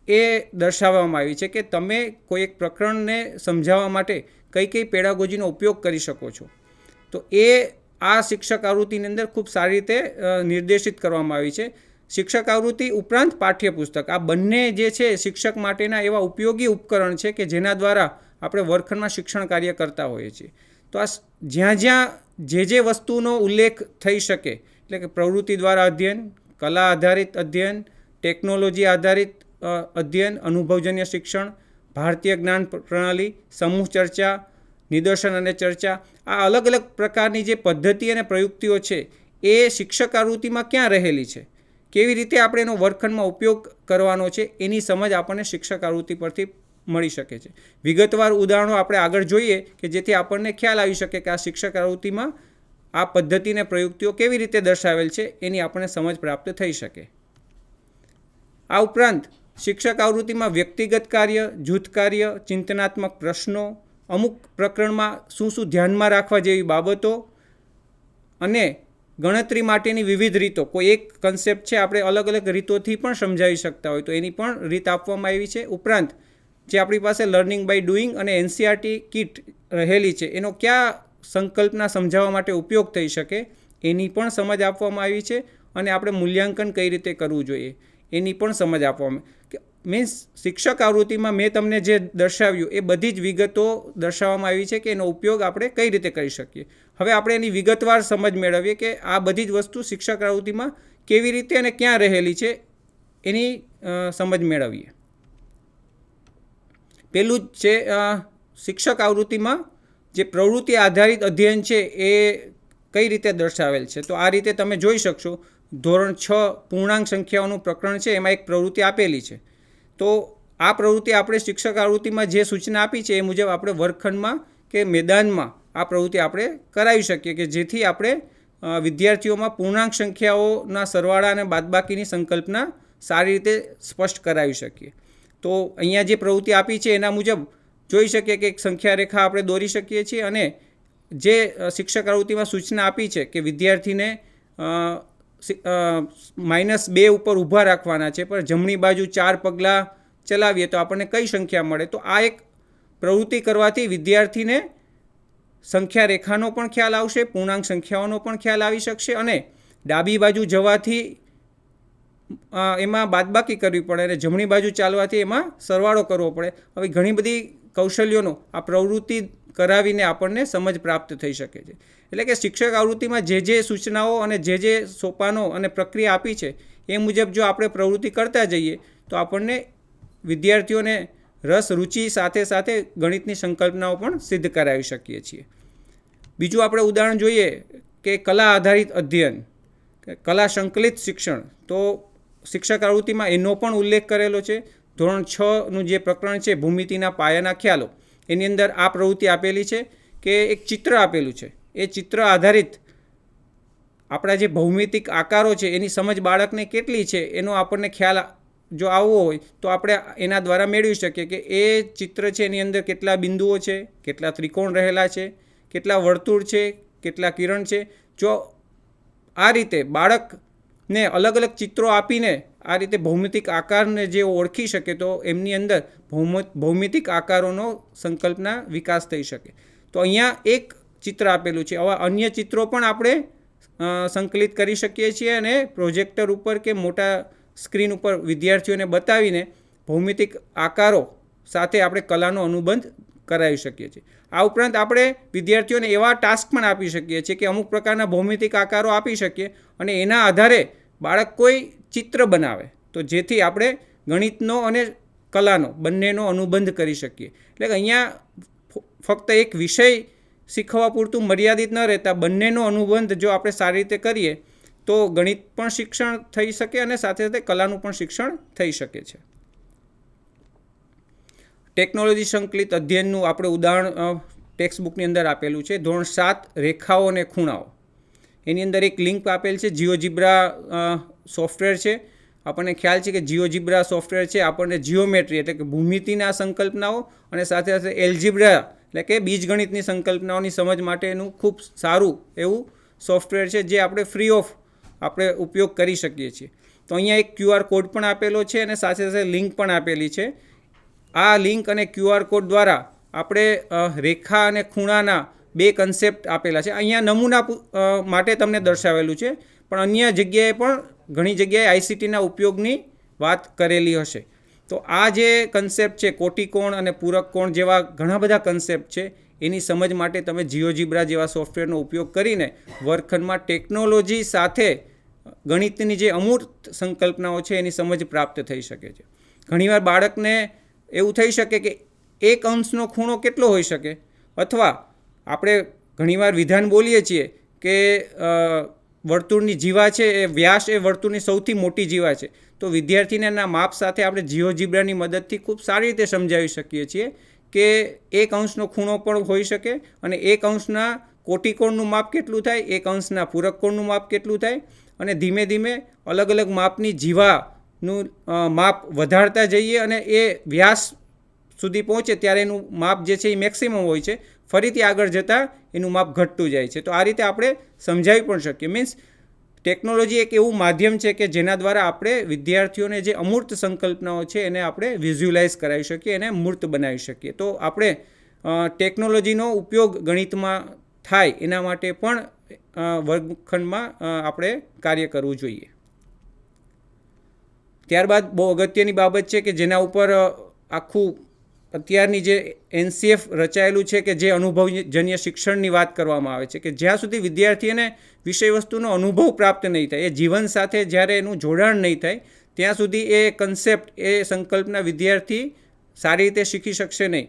એ દર્શાવવામાં આવી છે કે તમે કોઈ એક પ્રકરણને સમજાવવા માટે કઈ પેડાગોજીનો ઉપયોગ કરી શકો છો. તો એ આ શિક્ષક આવૃત્તિની અંદર ખૂબ સારી રીતે નિર્દેશિત કરવામાં આવી છે. શિક્ષક આવૃત્તિ ઉપરાંત પાઠ્યપુસ્તક આ બંને જે છે શિક્ષક માટેના એવા ઉપયોગી ઉપકરણ છે કે જેના દ્વારા આપણે વર્ગખંડમાં શિક્ષણ કાર્ય કરતા હોઈએ છીએ. તો આ જ્યાં જે વસ્તુનો ઉલ્લેખ થઈ શકે એટલે કે પ્રવૃત્તિ દ્વારા અધ્યયન, કલા આધારિત અધ્યયન, ટેકનોલોજી આધારિત અધ્યયન, અનુભવજન્ય શિક્ષણ, ભારતીય જ્ઞાન પ્રણાલી, સમૂહ ચર્ચા, નિદર્શન અને ચર્ચા, આ અલગ અલગ પ્રકારની જે પદ્ધતિ અને પ્રયુક્તિઓ છે એ શિક્ષક આવૃત્તિમાં ક્યાં રહેલી છે, કેવી રીતે આપણે એનો વર્ગખંડમાં ઉપયોગ કરવાનો છે એની સમજ આપણને શિક્ષક આવૃત્તિ પરથી મળી શકે છે. વિગતવાર ઉદાહરણો આપણે આગળ જોઈએ કે જેથી આપણને ખ્યાલ આવી શકે કે આ શિક્ષક આવૃત્તિમાં આ પદ્ધતિને પ્રયુક્તિઓ કેવી રીતે દર્શાવેલ છે એની આપણને સમજ પ્રાપ્ત થઈ શકે. આ ઉપરાંત શિક્ષક આવૃત્તિમાં વ્યક્તિગત કાર્ય, જૂથ કાર્ય, ચિંતનાત્મક પ્રશ્નો, અમુક પ્રકરણમાં શું ધ્યાનમાં રાખવા જેવી બાબતો અને ગણતરી માટેની વિવિધ રીતો, કોઈ એક કન્સેપ્ટ છે આપણે અલગ અલગ રીતોથી પણ સમજાવી શકતા હોય તો એની પણ રીત આપવામાં આવી છે. ઉપરાંત જે આપણી પાસે લર્નિંગ બાય ડુઈંગ અને NCERT કિટ રહેલી છે એનો કયા સંકલ્પના સમજાવવા માટે ઉપયોગ થઈ શકે એની પણ સમજ આપવામાં આવી છે. અને આપણે મૂલ્યાંકન કઈ રીતે કરવું જોઈએ એની પણ સમજ આપવામાં મીન્સ શિક્ષક આવૃત્તિમાં મેં તમને જે દર્શાવ્યું એ બધી જ વિગતો દર્શાવવામાં આવી છે કે એનો ઉપયોગ આપણે કઈ રીતે કરી શકીએ. હવે આપણે એની વિગતવાર સમજ મેળવીએ કે આ બધી જ વસ્તુ શિક્ષક આવૃત્તિમાં કેવી રીતે અને ક્યાં રહેલી છે એની સમજ મેળવીએ. પહેલું જ છે શિક્ષક આવૃત્તિમાં જે પ્રવૃત્તિ આધારિત અધ્યયન છે એ કઈ રીતે દર્શાવેલ છે. તો આ રીતે તમે જોઈ શકશો. ધોરણ 6 પૂર્ણાંક સંખ્યાઓનું પ્રકરણ છે એમાં એક પ્રવૃત્તિ આપેલી છે. તો આ પ્રવૃત્તિ આપણે શિક્ષક આવૃત્તિમાં જે સૂચના આપી છે એ મુજબ આપણે વર્ગખંડમાં કે મેદાનમાં આ પ્રવૃત્તિ આપણે કરાવી શકીએ કે જેથી આપણે વિદ્યાર્થીઓમાં પૂર્ણાંક સંખ્યાઓના સરવાળા અને બાદબાકીની સંકલ્પના સારી રીતે સ્પષ્ટ કરાવી શકીએ. તો અહીંયા જે પ્રવૃત્તિ આપી છે એના મુજબ જોઈ શકીએ કે એક સંખ્યા રેખા આપણે દોરી શકીએ છીએ અને જે શિક્ષક પ્રવૃત્તિમાં સૂચના આપી છે કે વિદ્યાર્થીને -2 ઉપર ઊભા રાખવાના છે, પણ જમણી બાજુ 4 પગલાં ચલાવીએ તો આપણને કઈ સંખ્યા મળે. તો આ એક પ્રવૃત્તિ કરવાથી વિદ્યાર્થીને સંખ્યા રેખાનો પણ ખ્યાલ આવશે, પૂર્ણાંક સંખ્યાઓનો પણ ખ્યાલ આવી શકશે અને ડાબી બાજુ જવાથી એમાં બાદબાકી કરવી પડે અને જમણી બાજુ ચાલવાથી એમાં સરવાળો કરવો પડે. હવે ઘણી બધી કૌશલ્યોનો આ પ્રવૃત્તિ કરાવીને આપણને સમજ પ્રાપ્ત થઈ શકે છે. એટલે કે શિક્ષક આવૃત્તિમાં જે સૂચનાઓ અને જે સોપાનો અને પ્રક્રિયા આપી છે એ મુજબ જો આપણે પ્રવૃત્તિ કરતા જઈએ તો આપણને વિદ્યાર્થીઓને રસ રુચિ સાથે સાથે ગણિતની સંકલ્પનાઓ પણ સિદ્ધ કરાવી શકીએ છીએ. બીજું આપણે ઉદાહરણ જોઈએ કે કલા આધારિત અધ્યયન, કલા સંકલિત શિક્ષણ. તો શિક્ષક આવૃત્તિમાં એનો પણ ઉલ્લેખ કરેલો છે. ધોરણ 6નું જે પ્રકરણ છે ભૂમિતિના પાયાના ખ્યાલો, એની અંદર આ પ્રવૃત્તિ આપેલી છે કે એક ચિત્ર આપેલું છે. એ ચિત્ર આધારિત આપણા જે ભૌમિતિક આકારો છે એની સમજ બાળકને કેટલી છે એનો આપણને ખ્યાલ જો આવવો હોય તો આપણે એના દ્વારા મેળવી શકીએ કે એ ચિત્ર છે એની અંદર કેટલા બિંદુઓ છે, કેટલા ત્રિકોણ રહેલા છે, કેટલા વર્તુળ છે, કેટલા કિરણ છે. જો આ રીતે બાળકને અલગ અલગ ચિત્રો આપીને આ રીતે ભૌમિતિક આકારને જે ઓળખી શકે તો એમની અંદર ભૌમિતિક આકારોનો સંકલ્પના વિકાસ થઈ શકે. તો અહીંયા એક ચિત્ર આપેલું છે. આવા અન્ય ચિત્રો પણ આપણે સંકલિત કરી શકીએ છીએ અને પ્રોજેક્ટર ઉપર કે મોટા સ્ક્રીન ઉપર વિદ્યાર્થીઓને બતાવીને ભૌમિતિક આકારો સાથે આપણે કલાનો અનુબંધ કરાવી શકીએ છીએ. આ ઉપરાંત આપણે વિદ્યાર્થીઓને એવા ટાસ્ક પણ આપી શકીએ છીએ કે અમુક પ્રકારના ભૌમિતિક આકારો આપી શકીએ અને એના આધારે બાળક કોઈ ચિત્ર બનાવે તો જેથી આપણે ગણિતનો અને કલાનો બંનેનો અનુબંધ કરી શકીએ. એટલે કે અહીંયા ફક્ત એક વિષય શીખવા પૂરતું મર્યાદિત ન રહેતા બંનેનો અનુબંધ જો આપણે સારી રીતે કરીએ તો ગણિત પણ શિક્ષણ થઈ શકે અને સાથે સાથે કલાનું પણ શિક્ષણ થઈ શકે છે. ટેકનોલોજી સંકલિત અધ્યયનનું આપણે ઉદાહરણ ટેક્સ્ટબુકની અંદર આપેલું છે. ધોરણ 7 રેખાઓ અને ખૂણાઓ, એની અંદર એક લિંક આપેલ છે. જીઓજીબ્રા સોફ્ટવેર છે. આપણને ખ્યાલ છે કે જીઓજીબ્રા સોફ્ટવેર છે આપણને જીઓમેટ્રી એટલે કે ભૂમિતિના સંકલ્પનાઓ અને સાથે સાથે એલ્જીબ્રા એટલે કે બીજગણિતની સંકલ્પનાઓની સમજ માટેનું ખૂબ સારું એવું સોફ્ટવેર છે જે આપણે ફ્રી ઓફ આપણે ઉપયોગ કરી શકીએ છીએ. તો અહીંયા એક QR કોડ પણ આપેલો છે અને સાથે સાથે લિંક પણ આપેલી છે. આ લિંક અને QR કોડ દ્વારા આપણે રેખા અને ખૂણાના 2 કન્સેપ્ટ આપેલા છે. અહીંયા નમૂના માટે તમને દર્શાવેલું છે, પણ અન્ય જગ્યાએ પણ ઘણી જગ્યાએ આઈસીટીના ઉપયોગની વાત કરેલી હશે. તો આ જે કન્સેપ્ટ છે કોટિકોણ અને પૂરક કોણ જેવા ઘણા બધા કન્સેપ્ટ છે એની સમજ માટે તમે જીઓજીબ્રા જેવા સોફ્ટવેરનો ઉપયોગ કરીને વર્ગખંડમાં ટેકનોલોજી સાથે ગણિતની જે અમૂર્ત સંકલ્પનાઓ છે એની સમજ પ્રાપ્ત થઈ શકે છે. ઘણીવાર બાળકને એવું થઈ શકે કે 1 અંશનો ખૂણો કેટલો હોઈ શકે, અથવા આપણે ઘણીવાર વિધાન બોલીએ છીએ કે વર્તુળની જીવા છે એ વ્યાસ એ વર્તુળની સૌથી મોટી જીવા છે. તો વિદ્યાર્થીને એના માપ સાથે આપણે જીઓજીબ્રાની મદદથી ખૂબ સારી રીતે સમજાવી શકીએ છીએ કે 1 અંશનો ખૂણો પણ હોઈ શકે અને 1 અંશના કોટિકોણનું માપ કેટલું થાય, 1 અંશના પૂરક કોણનું માપ કેટલું થાય અને ધીમે ધીમે અલગ અલગ માપની જીવાનું માપ વધારતા જઈએ અને એ વ્યાસ સુધી પહોંચે ત્યારે એનું માપ જે છે એ મેક્સિમમ હોય છે. ફરીથી આગળ જતાં એનું માપ ઘટતું જાય છે. તો આ રીતે આપણે સમજાવી પણ શકીએ. મીન્સ ટેકનોલોજી એક એવું માધ્યમ છે કે જેના દ્વારા આપણે વિદ્યાર્થીઓને જે અમૂર્ત સંકલ્પનાઓ છે એને આપણે વિઝ્યુલાઇઝ કરાવી શકીએ, એને મૂર્ત બનાવી શકીએ. તો આપણે ટેકનોલોજીનો ઉપયોગ ગણિતમાં થાય એના માટે પણ વર્ગખંડમાં આપણે કાર્ય કરવું જોઈએ. ત્યારબાદ બહુ અગત્યની બાબત છે કે જેના ઉપર આખું અત્યારની જે NCF રચાયેલું છે કે જે અનુભવજન્ય શિક્ષણની વાત કરવામાં આવે છે કે જ્યાં સુધી વિદ્યાર્થીને વિષય વસ્તુનો અનુભવ પ્રાપ્ત નહીં થાય, એ જીવન સાથે જ્યારે એનું જોડાણ નહીં થાય ત્યાં સુધી એ કન્સેપ્ટ એ સંકલ્પના વિદ્યાર્થી સારી રીતે શીખી શકશે નહીં.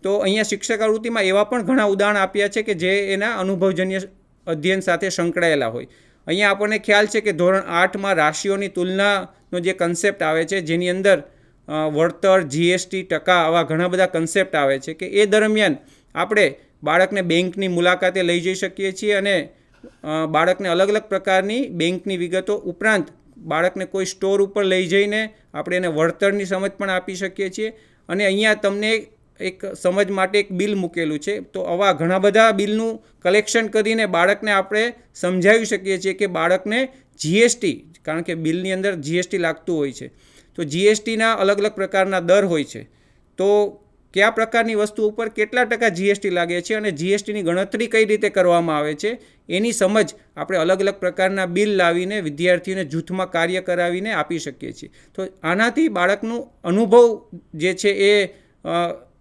તો અહીંયા શિક્ષક આવૃત્તિમાં એવા પણ ઘણા ઉદાહરણ આપ્યા છે કે જે એના અનુભવજન્ય અધ્યયન સાથે સંકળાયેલા હોય. અહીંયા આપણને ખ્યાલ છે કે ધોરણ 8માં રાશિઓની તુલનાનો જે કન્સેપ્ટ આવે છે જેની અંદર વળતર, GST, ટકા આવા ઘણા બધા કન્સેપ્ટ આવે છે કે એ દરમિયાન આપણે બાળકને બેંકની મુલાકાતે લઈ જઈ શકીએ છીએ અને બાળકને અલગ અલગ પ્રકારની બેંકની વિગતો ઉપરાંત બાળકને કોઈ સ્ટોર ઉપર લઈ જઈને આપણે એને વળતરની સમજ પણ આપી શકીએ છીએ. અને અહીંયા તમને એક સમજ માટે એક બિલ મૂકેલું છે, તો આવા ઘણા બધા બિલનું કલેક્શન કરીને બાળકને આપણે સમજાવી શકીએ છીએ કે બાળકને જીએસટી, કારણ કે બિલની અંદર જીએસટી લાગતું હોય છે, તો જીએસટીના અલગ અલગ પ્રકારના દર હોય છે, તો કયા પ્રકારની વસ્તુ ઉપર કેટલા ટકા જીએસટી લાગે છે અને જીએસટીની ગણતરી કઈ રીતે કરવામાં આવે છે એની સમજ આપણે અલગ અલગ પ્રકારના બિલ લાવીને વિદ્યાર્થીઓને જૂથમાં કાર્ય કરાવીને આપી શકીએ છીએ. તો આનાથી બાળકનું અનુભવ જે છે એ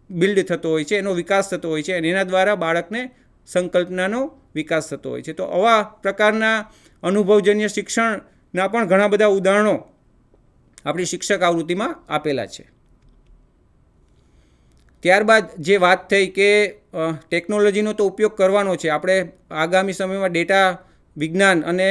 બિલ્ડ થતો હોય છે, એનો વિકાસ થતો હોય છે અને એના દ્વારા બાળકને સંકલ્પનાનો વિકાસ થતો હોય છે. તો આવા પ્રકારના અનુભવજન્ય શિક્ષણના પણ ઘણા બધા ઉદાહરણો આપણી શિક્ષક આવૃત્તિમાં આપેલા છે. ત્યારબાદ જે વાત થઈ કે ટેકનોલોજીનો તો ઉપયોગ કરવાનો છે, આપણે આગામી સમયમાં ડેટા વિજ્ઞાન અને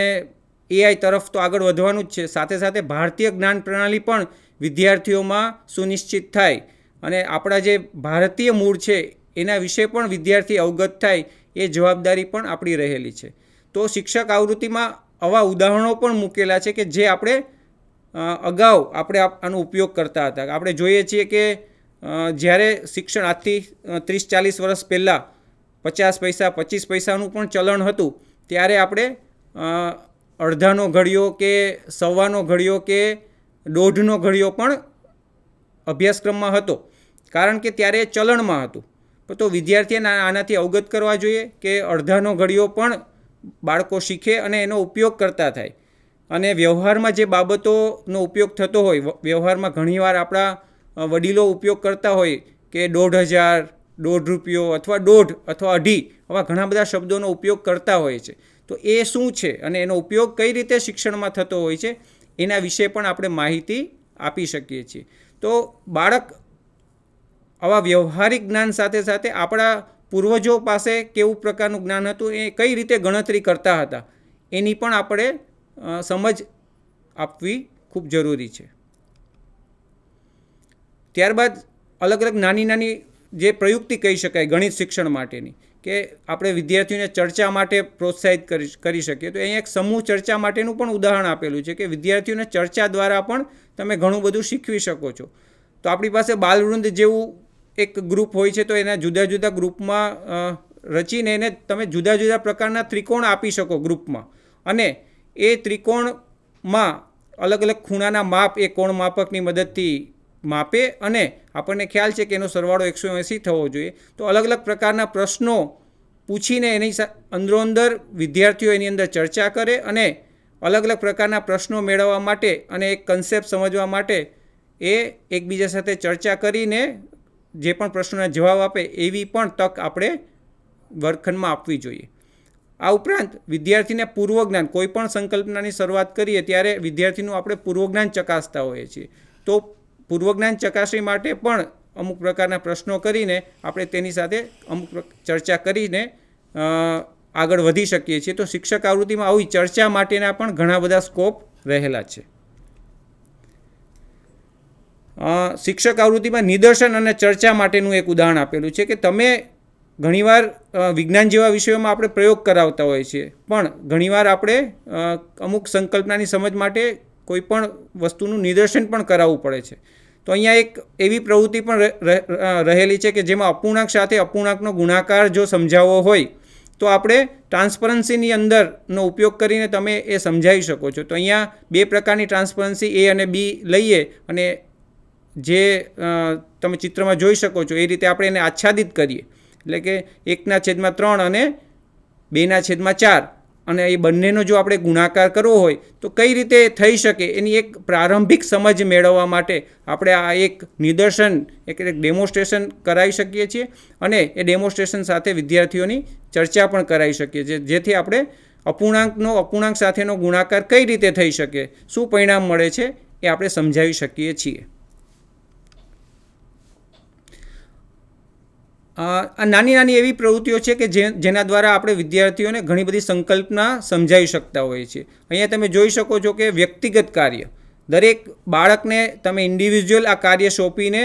એઆઈ તરફ તો આગળ વધવાનું જ છે, સાથે સાથે ભારતીય જ્ઞાન પ્રણાલી પણ વિદ્યાર્થીઓમાં સુનિશ્ચિત થાય અને આપણા જે ભારતીય મૂળ છે એના વિશે પણ વિદ્યાર્થી અવગત થાય એ જવાબદારી પણ આપણી રહેલી છે. તો શિક્ષક આવૃત્તિમાં આવા ઉદાહરણો પણ મૂકેલા છે કે જે આપણે અગાઉ આપણે આનો ઉપયોગ કરતા હતા. આપણે જોઈએ છીએ કે જ્યારે શિક્ષણ આજથી 30-40 વર્ષ પહેલાં 50 પૈસા 25 પૈસાનું પણ ચલણ હતું, ત્યારે આપણે અડધાનો ઘડિયો કે સવાનો ઘડિયો કે દોઢનો ઘડિયો પણ અભ્યાસક્રમમાં હતો, કારણ કે ત્યારે ચલણમાં હતું. તો વિદ્યાર્થીઓને આનાથી અવગત કરવા જોઈએ કે અડધાનો ઘડિયો પણ બાળકો શીખે અને એનો ઉપયોગ કરતા થાય. અને વ્યવહારમાં જે બાબતોનો ઉપયોગ થતો હોય, વ્યવહારમાં ઘણીવાર આપણા વડીલો ઉપયોગ કરતા હોય કે 1,500, ₹1.5 અથવા 1.5 અથવા 2.5 આવા ઘણા બધા શબ્દોનો ઉપયોગ કરતા હોય છે. તો એ શું છે અને એનો ઉપયોગ કઈ રીતે શિક્ષણમાં થતો હોય છે એના વિશે પણ આપણે માહિતી આપી શકીએ છીએ. તો બાળક આવા વ્યવહારિક જ્ઞાન સાથે સાથે આપણા પૂર્વજો પાસે કેવું પ્રકારનું જ્ઞાન હતું, એ કઈ રીતે ગણતરી કરતા હતા એની પણ આપણે સમજ આપવી ખૂબ જરૂરી છે. ત્યારબાદ અલગ અલગ નાની નાની જે પ્રયુક્તિ કહી શકાય ગણિત શિક્ષણ માટેની, કે આપણે વિદ્યાર્થીઓને ચર્ચા માટે પ્રોત્સાહિત કરી શકીએ. તો અહીંયા એક સમૂહ ચર્ચા માટેનું પણ ઉદાહરણ આપેલું છે કે વિદ્યાર્થીઓને ચર્ચા દ્વારા પણ તમે ઘણું બધું શીખવી શકો છો. તો આપણી પાસે બાલવૃંદ જેવું એક ગ્રુપ હોય છે, તો એના જુદા જુદા ગ્રુપમાં રચીને એને તમે જુદા જુદા પ્રકારના ત્રિકોણ આપી શકો ગ્રુપમાં, અને એ ત્રિકોણમાં અલગ અલગ ખૂણાના માપ એ કોણ માપકની મદદથી માપે અને આપણને ખ્યાલ છે કે એનો સરવાળો 180 થવો જોઈએ. તો અલગ અલગ પ્રકારના પ્રશ્નો પૂછીને એની અંદરોઅંદર વિદ્યાર્થીઓ એની અંદર ચર્ચા કરે અને અલગ અલગ પ્રકારના પ્રશ્નો મેળવવા માટે અને એક કન્સેપ્ટ સમજવા માટે એ એકબીજા સાથે ચર્ચા કરીને જે પણ પ્રશ્નોના જવાબ આપે એવી પણ તક આપણે વર્ગખંડમાં આપવી જોઈએ. આ ઉપરાંત વિદ્યાર્થીને પૂર્વજ્ઞાન, કોઈ પણ સંકલ્પનાની શરૂઆત કરીએ ત્યારે વિદ્યાર્થીનું આપણે પૂર્વજ્ઞાન ચકાસતા હોઈએ છીએ. તો પૂર્વજ્ઞાન ચકાસણી માટે પણ અમુક પ્રકારના પ્રશ્નો કરીને આપણે તેની સાથે અમુક ચર્ચા કરીને આગળ વધી શકીએ છીએ. તો શિક્ષક આવૃત્તિમાં આવી ચર્ચા માટેના પણ ઘણા બધા સ્કોપ રહેલા છે. શિક્ષક આવૃત્તિમાં નિદર્શન અને ચર્ચા માટેનું એક ઉદાહરણ આપેલું છે કે તમે ઘણીવાર વિજ્ઞાન જેવા વિષયોમાં આપણે પ્રયોગ કરાવતા હોઈએ છીએ, પણ ઘણીવાર આપણે અમુક સંકલ્પનાની સમજ માટે કોઈ પણ વસ્તુનું નિદર્શન પણ કરાવવું પડે છે. તો અહીંયા એક એવી પ્રવૃત્તિ પણ રહેલી છે કે જેમાં અપૂર્ણાંક સાથે અપૂર્ણાંકનો ગુણાકાર જો સમજાવવો હોય તો આપણે ટ્રાન્સપરન્સીની અંદરનો ઉપયોગ કરીને તમે એ સમજાવી શકો છો. તો અહીંયા 2 પ્રકારની ટ્રાન્સપરન્સી A અને B લઈએ અને જે તમે ચિત્રમાં જોઈ શકો છો એ રીતે આપણે એને આચ્છાદિત કરીએ, એટલે કે 1/3 અને 2/4, અને એ બંનેનો જો આપણે ગુણાકાર કરવો હોય તો કઈ રીતે થઈ શકે એની એક પ્રારંભિક સમજ મેળવવા માટે આપણે આ એક નિદર્શન, એક ડેમોન્સ્ટ્રેશન કરાવી શકીએ છીએ અને એ ડેમોન્સ્ટ્રેશન સાથે વિદ્યાર્થીઓની ચર્ચા પણ કરાવી શકીએ છીએ, જેથી આપણે અપૂર્ણાંક સાથેનો ગુણાકાર કઈ રીતે થઈ શકે, શું પરિણામ મળે છે એ આપણે સમજાવી શકીએ છીએ. આ નાની નાની એવી પ્રવૃત્તિઓ છે કે જેના દ્વારા આપણે વિદ્યાર્થીઓને ઘણી બધી સંકલ્પના સમજાવી શકતા હોઈએ છીએ. અહીંયા તમે જોઈ શકો છો કે વ્યક્તિગત કાર્ય, દરેક બાળકને તમે ઇન્ડિવિજ્યુઅલ આ કાર્ય સોંપીને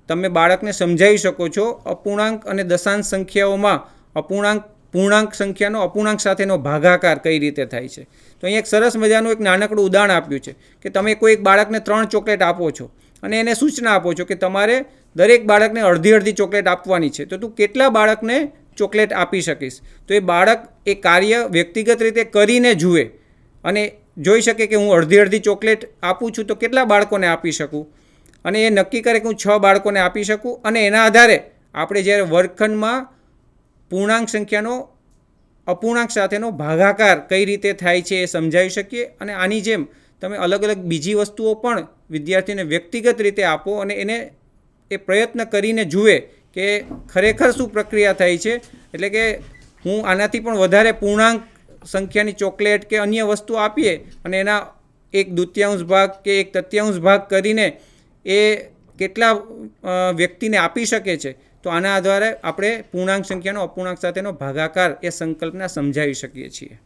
તમે બાળકને સમજાવી શકો છો. અપૂર્ણાંક અને દશાંશ સંખ્યાઓમાં અપૂર્ણાંક પૂર્ણાંક સંખ્યાનો અપૂર્ણાંક સાથેનો ભાગાકાર કઈ રીતે થાય છે. તો અહીંયા એક સરસ મજાનું એક નાનકડું ઉદાહરણ આપ્યું છે કે તમે કોઈ એક બાળકને 3 ચોકલેટ આપો છો અને એને સૂચના આપો છો કે તમારે દરેક બાળકને અડધી ચોકલેટ આપવાની છે, તો તું કેટલા બાળકને ચોકલેટ આપી શકીશ. તો એ બાળક એ કાર્ય વ્યક્તિગત રીતે કરીને જુએ અને જોઈ શકે કે હું અડધી ચોકલેટ આપું છું તો કેટલા બાળકોને આપી શકું, અને એ નક્કી કરે કે હું 6 બાળકોને આપી શકું. અને એના આધારે આપણે જ્યારે વર્ગખંડમાં પૂર્ણાંક સંખ્યાનો અપૂર્ણાંક સાથેનો ભાગાકાર કઈ રીતે થાય છે એ સમજાવી શકીએ. અને આની જેમ તમે અલગ અલગ બીજી વસ્તુઓ પણ વિદ્યાર્થીને વ્યક્તિગત રીતે આપો અને એને એ પ્રયત્ન કરીને જુએ કે ખરેખર શું પ્રક્રિયા થઈ છે. એટલે કે હું આનાથી પણ વધારે પૂર્ણાંક સંખ્યાની ચોકલેટ કે અન્ય વસ્તુ આપીએ અને એના 1/2 ભાગ કે 1/3 ભાગ કરીને એ કેટલા વ્યક્તિને આપી શકે છે, તો આના આધારે આપણે પૂર્ણાંક સંખ્યાનો અપૂર્ણાંક સાથેનો ભાગાકાર એ સંકલ્પના સમજાવી શકીએ છીએ.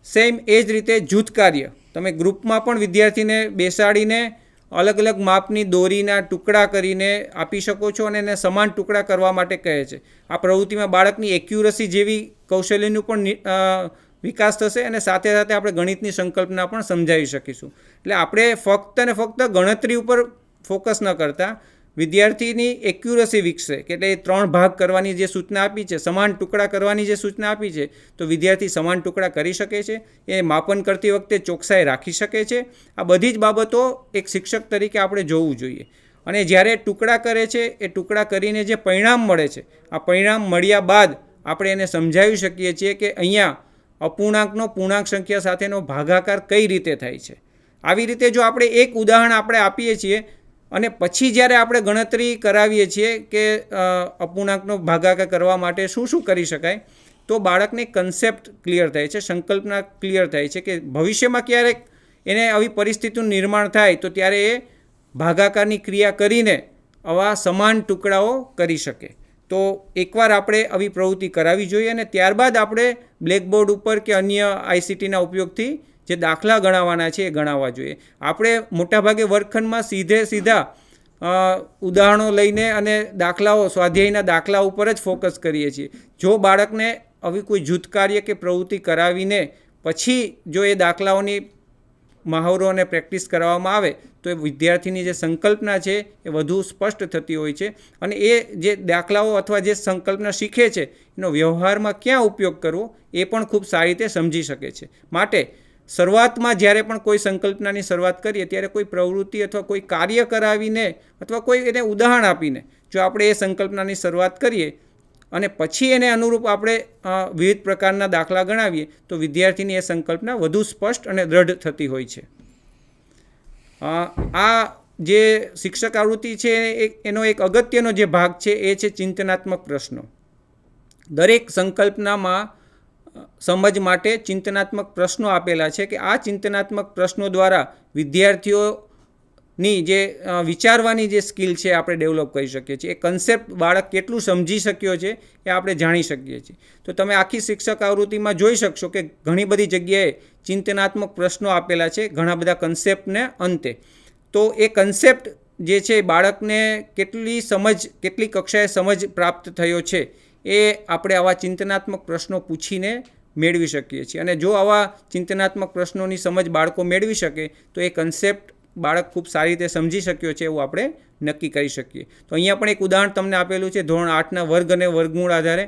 સેમ એ જ રીતે જૂથ કાર્ય તમે ગ્રુપમાં પણ વિદ્યાર્થીને બેસાડીને અલગ અલગ માપની દોરીના ટુકડા કરીને આપી શકો છો અને એને સમાન ટુકડા કરવા માટે કહે છે. આ પ્રવૃત્તિમાં બાળકની એક્યુરસી જેવી કૌશલ્યનું પણ વિકાસ થશે અને સાથે સાથે આપણે ગણિતની સંકલ્પના પણ સમજાવી શકીશું. એટલે આપણે ફક્ત ને ફક્ત ગણતરી ઉપર ફોકસ ન કરતા વિદ્યાર્થીની એક્યુરસી વિકસે કે એટલે 3 ભાગ કરવાની જે સૂચના આપી છે, સમાન ટુકડા કરવાની જે સૂચના આપી છે, તો વિદ્યાર્થી સમાન ટુકડા કરી શકે છે. એ માપન કરતી વખતે ચોકસાઈ રાખી શકે છે. આ બધી જ બાબતો એક શિક્ષક તરીકે આપણે જોવું જોઈએ. અને જ્યારે ટુકડા કરે છે એ ટુકડા કરીને જે પરિણામ મળે છે, આ પરિણામ મળ્યા બાદ આપણે એને સમજાવી શકીએ છીએ કે અહીંયા અપૂર્ણાંકનો પૂર્ણાંક સંખ્યા સાથેનો ભાગાકાર કઈ રીતે થાય છે. આવી રીતે જો આપણે એક ઉદાહરણ આપણે આપીએ છીએ અને પછી જ્યારે આપણે ગણતરી કરાવીએ છીએ કે અપૂર્ણાંકનો ભાગાકાર કરવા માટે શું શું કરી શકાય, તો બાળકને કન્સેપ્ટ ક્લિયર થાય છે, સંકલ્પના ક્લિયર થાય છે કે ભવિષ્યમાં ક્યારેક એને આવી પરિસ્થિતિનું નિર્માણ થાય તો ત્યારે એ ભાગાકારની ક્રિયા કરીને આવા સમાન ટુકડાઓ કરી શકે. તો એકવાર આપણે આવી પ્રવૃત્તિ કરાવી જોઈએ અને ત્યારબાદ આપણે બ્લેકબોર્ડ ઉપર કે અન્ય ICTના ઉપયોગથી જે દાખલા ગણાવવાના છે એ ગણાવવા જોઈએ. આપણે મોટાભાગે વર્ગખંડમાં સીધા ઉદાહરણો લઈને અને દાખલાઓ સ્વાધ્યાયના દાખલા ઉપર જ ફોકસ કરીએ છીએ. જો બાળકને આવી કોઈ જૂથ કાર્ય કે પ્રવૃત્તિ કરાવીને પછી જો એ દાખલાઓની મહાવરો અને પ્રેક્ટિસ કરવામાં આવે તો એ વિદ્યાર્થીની જે સંકલ્પના છે એ વધુ સ્પષ્ટ થતી હોય છે અને એ જે દાખલાઓ અથવા જે સંકલ્પના શીખે છે એનો વ્યવહારમાં ક્યાં ઉપયોગ કરવો એ પણ ખૂબ સારી રીતે સમજી શકે છે. માટે શરૂઆતમાં જ્યારે પણ કોઈ સંકલ્પનાની શરૂઆત કરીએ ત્યારે કોઈ પ્રવૃત્તિ અથવા કોઈ કાર્ય કરાવીને અથવા કોઈ એને ઉદાહરણ આપીને જો આપણે એ સંકલ્પનાની શરૂઆત કરીએ અને પછી એને અનુરૂપ આપણે વિવિધ પ્રકારના દાખલા ગણાવીએ તો વિદ્યાર્થીની એ સંકલ્પના વધુ સ્પષ્ટ અને દ્રઢ થતી હોય છે. આ જે શિક્ષક આવૃત્તિ છે એનો એક અગત્યનો જે ભાગ છે એ છે ચિંતનાત્મક પ્રશ્નો. દરેક સંકલ્પનામાં સમજ માટે ચિંતનાત્મક પ્રશ્નો આપેલા છે કે આ ચિંતનાત્મક પ્રશ્નો દ્વારા વિદ્યાર્થીઓની જે વિચારવાની જે સ્કિલ છે આપણે ડેવલપ કરી શકીએ છીએ. એ કન્સેપ્ટ બાળક કેટલું સમજી શક્યો છે એ આપણે જાણી શકીએ છીએ. તો તમે આખી શિક્ષક આવૃત્તિમાં જોઈ શકશો કે ઘણી બધી જગ્યાએ ચિંતનાત્મક પ્રશ્નો આપેલા છે ઘણા બધા કન્સેપ્ટને અંતે. તો એ કન્સેપ્ટ જે છે બાળકને કેટલી કક્ષાએ સમજ પ્રાપ્ત થયો છે એ આપણે આવા ચિંતનાત્મક પ્રશ્નો પૂછીને મેળવી શકીએ છીએ. અને જો આવા ચિંતનાત્મક પ્રશ્નોની સમજ બાળકો મેળવી શકે તો એ કન્સેપ્ટ બાળક ખૂબ સારી રીતે સમજી શક્યો છે એવું આપણે નક્કી કરી શકીએ. તો અહીંયા પણ એક ઉદાહરણ તમને આપેલું છે ધોરણ 8ના વર્ગ અને વર્ગમૂળ આધારે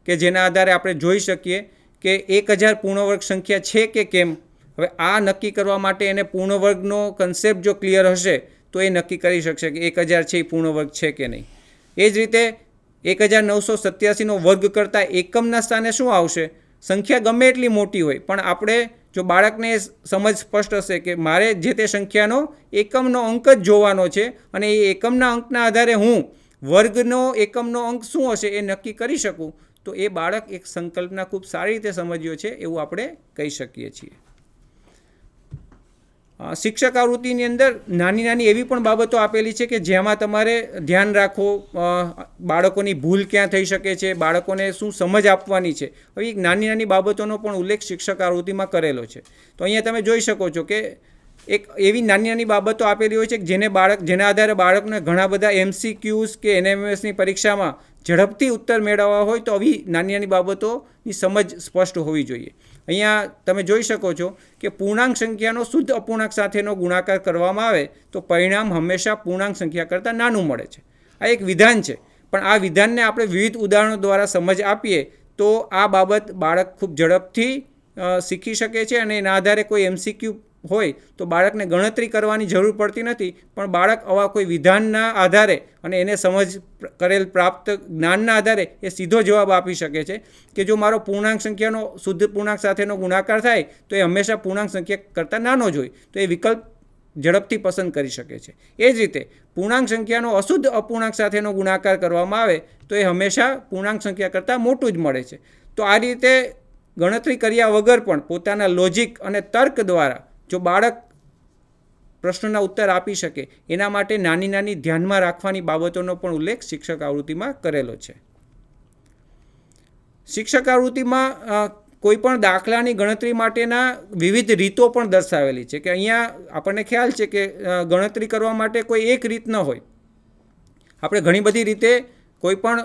કે જેના આધારે આપણે જોઈ શકીએ કે 1000 પૂર્ણવર્ગ સંખ્યા છે કે કેમ. હવે આ નક્કી કરવા માટે એને પૂર્ણવર્ગનો કન્સેપ્ટ જો ક્લિયર હશે તો એ નક્કી કરી શકશે કે 1000 છે એ પૂર્ણવર્ગ છે કે નહીં. એ જ રીતે 1987નો વર્ગ કરતાં એકમના સ્થાને શું આવશે. સંખ્યા ગમે એટલી મોટી હોય પણ આપણે જો બાળકને સમજ સ્પષ્ટ હશે કે મારે જે તે સંખ્યાનો એકમનો અંક જ જોવાનો છે અને એ એકમના અંકના આધારે હું વર્ગનો એકમનો અંક શું હશે એ નક્કી કરી શકું તો એ બાળક એક સંકલ્પના ખૂબ સારી રીતે સમજ્યો છે એવું આપણે કહી શકીએ છીએ. શિક્ષક આવૃત્તિની અંદર નાની નાની એવી પણ બાબતો આપેલી છે કે જેમાં તમારે ધ્યાન રાખો બાળકોની ભૂલ ક્યાં થઈ શકે છે, બાળકોને શું સમજ આપવાની છે. હવે એક નાની નાની બાબતોનો પણ ઉલ્લેખ શિક્ષક આવૃત્તિમાં કરેલો છે. તો અહીંયા તમે જોઈ શકો છો કે એક એવી નાની નાની બાબતો આપેલી હોય છે કે જેના આધારે બાળકને ઘણા બધા MCQs કે NMSની પરીક્ષામાં ઝડપથી ઉત્તર મેળવવા હોય તો આવી નાની નાની બાબતોની સમજ સ્પષ્ટ હોવી જોઈએ. અહીંયા તમે જોઈ શકો છો કે પૂર્ણાંક સંખ્યાનો શુદ્ધ અપૂર્ણાંક સાથેનો ગુણાકાર કરવામાં આવે તો પરિણામ હંમેશા પૂર્ણાંક સંખ્યા કરતાં નાનું મળે છે. આ એક વિધાન છે, પણ આ વિધાનને આપણે વિવિધ ઉદાહરણો દ્વારા સમજ આપીએ તો આ બાબત બાળક ખૂબ ઝડપથી શીખી શકે છે અને એના આધારે કોઈ MCQ હોય તો બાળકને ગણતરી કરવાની જરૂર પડતી નથી, પણ બાળક આવા કોઈ વિધાનના આધારે અને એને સમજ કરેલ પ્રાપ્ત જ્ઞાનના આધારે એ સીધો જવાબ આપી શકે છે કે જો મારો પૂર્ણાંક સંખ્યાનો શુદ્ધ પૂર્ણાંક સાથેનો ગુણાકાર થાય તો એ હંમેશા પૂર્ણાંક સંખ્યા કરતાં નાનો જ હોય, તો એ વિકલ્પ ઝડપથી પસંદ કરી શકે છે. એ જ રીતે પૂર્ણાંક સંખ્યાનો અશુદ્ધ અપૂર્ણાંક સાથેનો ગુણાકાર કરવામાં આવે તો એ હંમેશા પૂર્ણાંક સંખ્યા કરતાં મોટું જ મળે છે. તો આ રીતે ગણતરી કર્યા વગર પણ પોતાના લોજિક અને તર્ક દ્વારા જો બાળક પ્રશ્નના ઉત્તર આપી શકે એના માટે નાની નાની ધ્યાનમાં રાખવાની બાબતોનો પણ ઉલ્લેખ શિક્ષક આવૃત્તિમાં કરેલો છે. શિક્ષક આવૃત્તિમાં કોઈ પણ દાખલાની ગણતરી માટેના વિવિધ રીતો પણ દર્શાવેલી છે કે અહીંયા આપણને ખ્યાલ છે કે ગણતરી કરવા માટે કોઈ એક રીત ન હોય. આપણે ઘણી બધી રીતે કોઈ પણ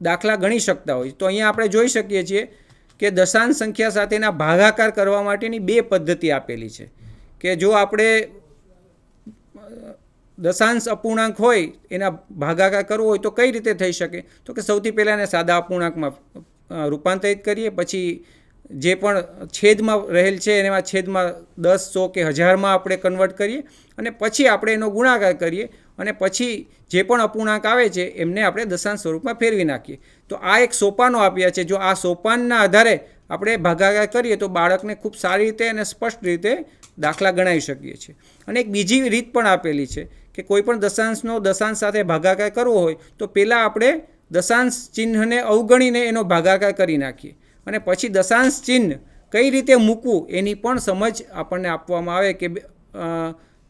દાખલા ગણી શકતા હોય. તો અહીંયા આપણે જોઈ શકીએ છીએ કે દશાંશ સંખ્યા સાથેના ભાગાકાર કરવા માટેની 2 પદ્ધતિ આપેલી છે કે જો આપણે દશાંશ અપૂર્ણાંક હોય એના ભાગાકાર કરવો હોય તો કઈ રીતે થઈ શકે, તો કે સૌથી પહેલાં એને સાદા અપૂર્ણાંકમાં રૂપાંતરિત કરીએ, પછી જે પણ છેદમાં રહેલ છે એમાં છેદમાં 10, 100 કે 1000માં આપણે કન્વર્ટ કરીએ અને પછી આપણે એનો ગુણાકાર કરીએ અને પછી જે પણ અપૂર્ણાંક આવે છે એમને આપણે દશાંશ સ્વરૂપમાં ફેરવી નાખીએ. તો આ એક સોપાનો આપ્યા છે. જો આ સોપાનના આધારે આપણે ભાગાકાર કરીએ તો બાળકને ખૂબ સારી રીતે અને સ્પષ્ટ રીતે દાખલા ગણાવી શકીએ છીએ. અને એક બીજી રીત પણ આપેલી છે કે કોઈ પણ દશાંશનો દશાંશ સાથે ભાગાકાર કરવો હોય તો પહેલાં આપણે દશાંશ ચિહ્નને અવગણીને એનો ભાગાકાર કરી નાખીએ અને પછી દશાંશ ચિહ્ન કઈ રીતે મૂકવું એની પણ સમજ આપણને આપવામાં આવે કે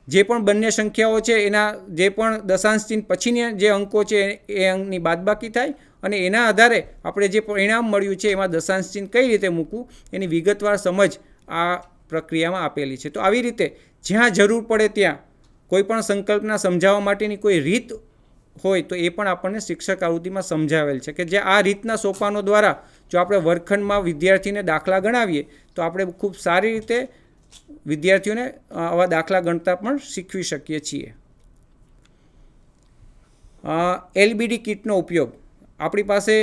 જે પણ બંને સંખ્યાઓ છે એના જે પણ દશાંશ ચિહ્ન પછીના જે અંકો છે એ અંકની બાદબાકી થાય અને એના આધારે આપણે જે પરિણામ મળ્યું છે એમાં દશાંશ ચિહ્ન કઈ રીતે મૂકવું એની વિગતવાર સમજ આ પ્રક્રિયામાં આપેલી છે. તો આવી રીતે જ્યાં જરૂર પડે ત્યાં કોઈ પણ સંકલ્પના સમજાવવા માટેની કોઈ રીત હોય તો એ પણ આપણને શિક્ષક આવૃત્તિમાં સમજાવેલ છે કે જે આ રીતના સોપાનો દ્વારા જો આપણે વર્ગખંડમાં વિદ્યાર્થીને દાખલા ગણાવીએ તો આપણે ખૂબ સારી રીતે વિદ્યાર્થીઓને આવા દાખલા ગણતા પણ શીખવી શકીએ છીએ. LBD કીટનો ઉપયોગ. આપણી પાસે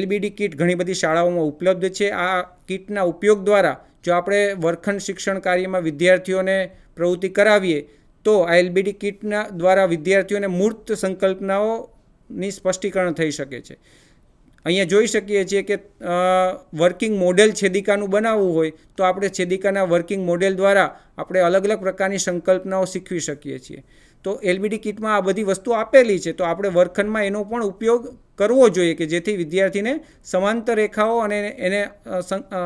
LBD કીટ ઘણી બધી શાળાઓમાં ઉપલબ્ધ છે. આ કીટના ઉપયોગ દ્વારા જો આપણે વર્ગખંડ શિક્ષણ કાર્યમાં વિદ્યાર્થીઓને પ્રવૃત્તિ કરાવીએ તો આ LBD કીટના દ્વારા વિદ્યાર્થીઓને મૂર્ત સંકલ્પનાઓની સ્પષ્ટીકરણ થઈ શકે છે. અહીંયા જોઈ શકીએ છીએ કે વર્કિંગ મોડેલ છેદિકાનું બનાવવું હોય તો આપણે છેદિકાના વર્કિંગ મોડેલ દ્વારા આપણે અલગ અલગ પ્રકારની સંકલ્પનાઓ શીખવી શકીએ છીએ. તો LBD કીટમાં આ બધી વસ્તુ આપેલી છે તો આપણે વર્ગખંડમાં એનો પણ ઉપયોગ કરવો જોઈએ કે જેથી વિદ્યાર્થીને સમાંતર રેખાઓ અને એને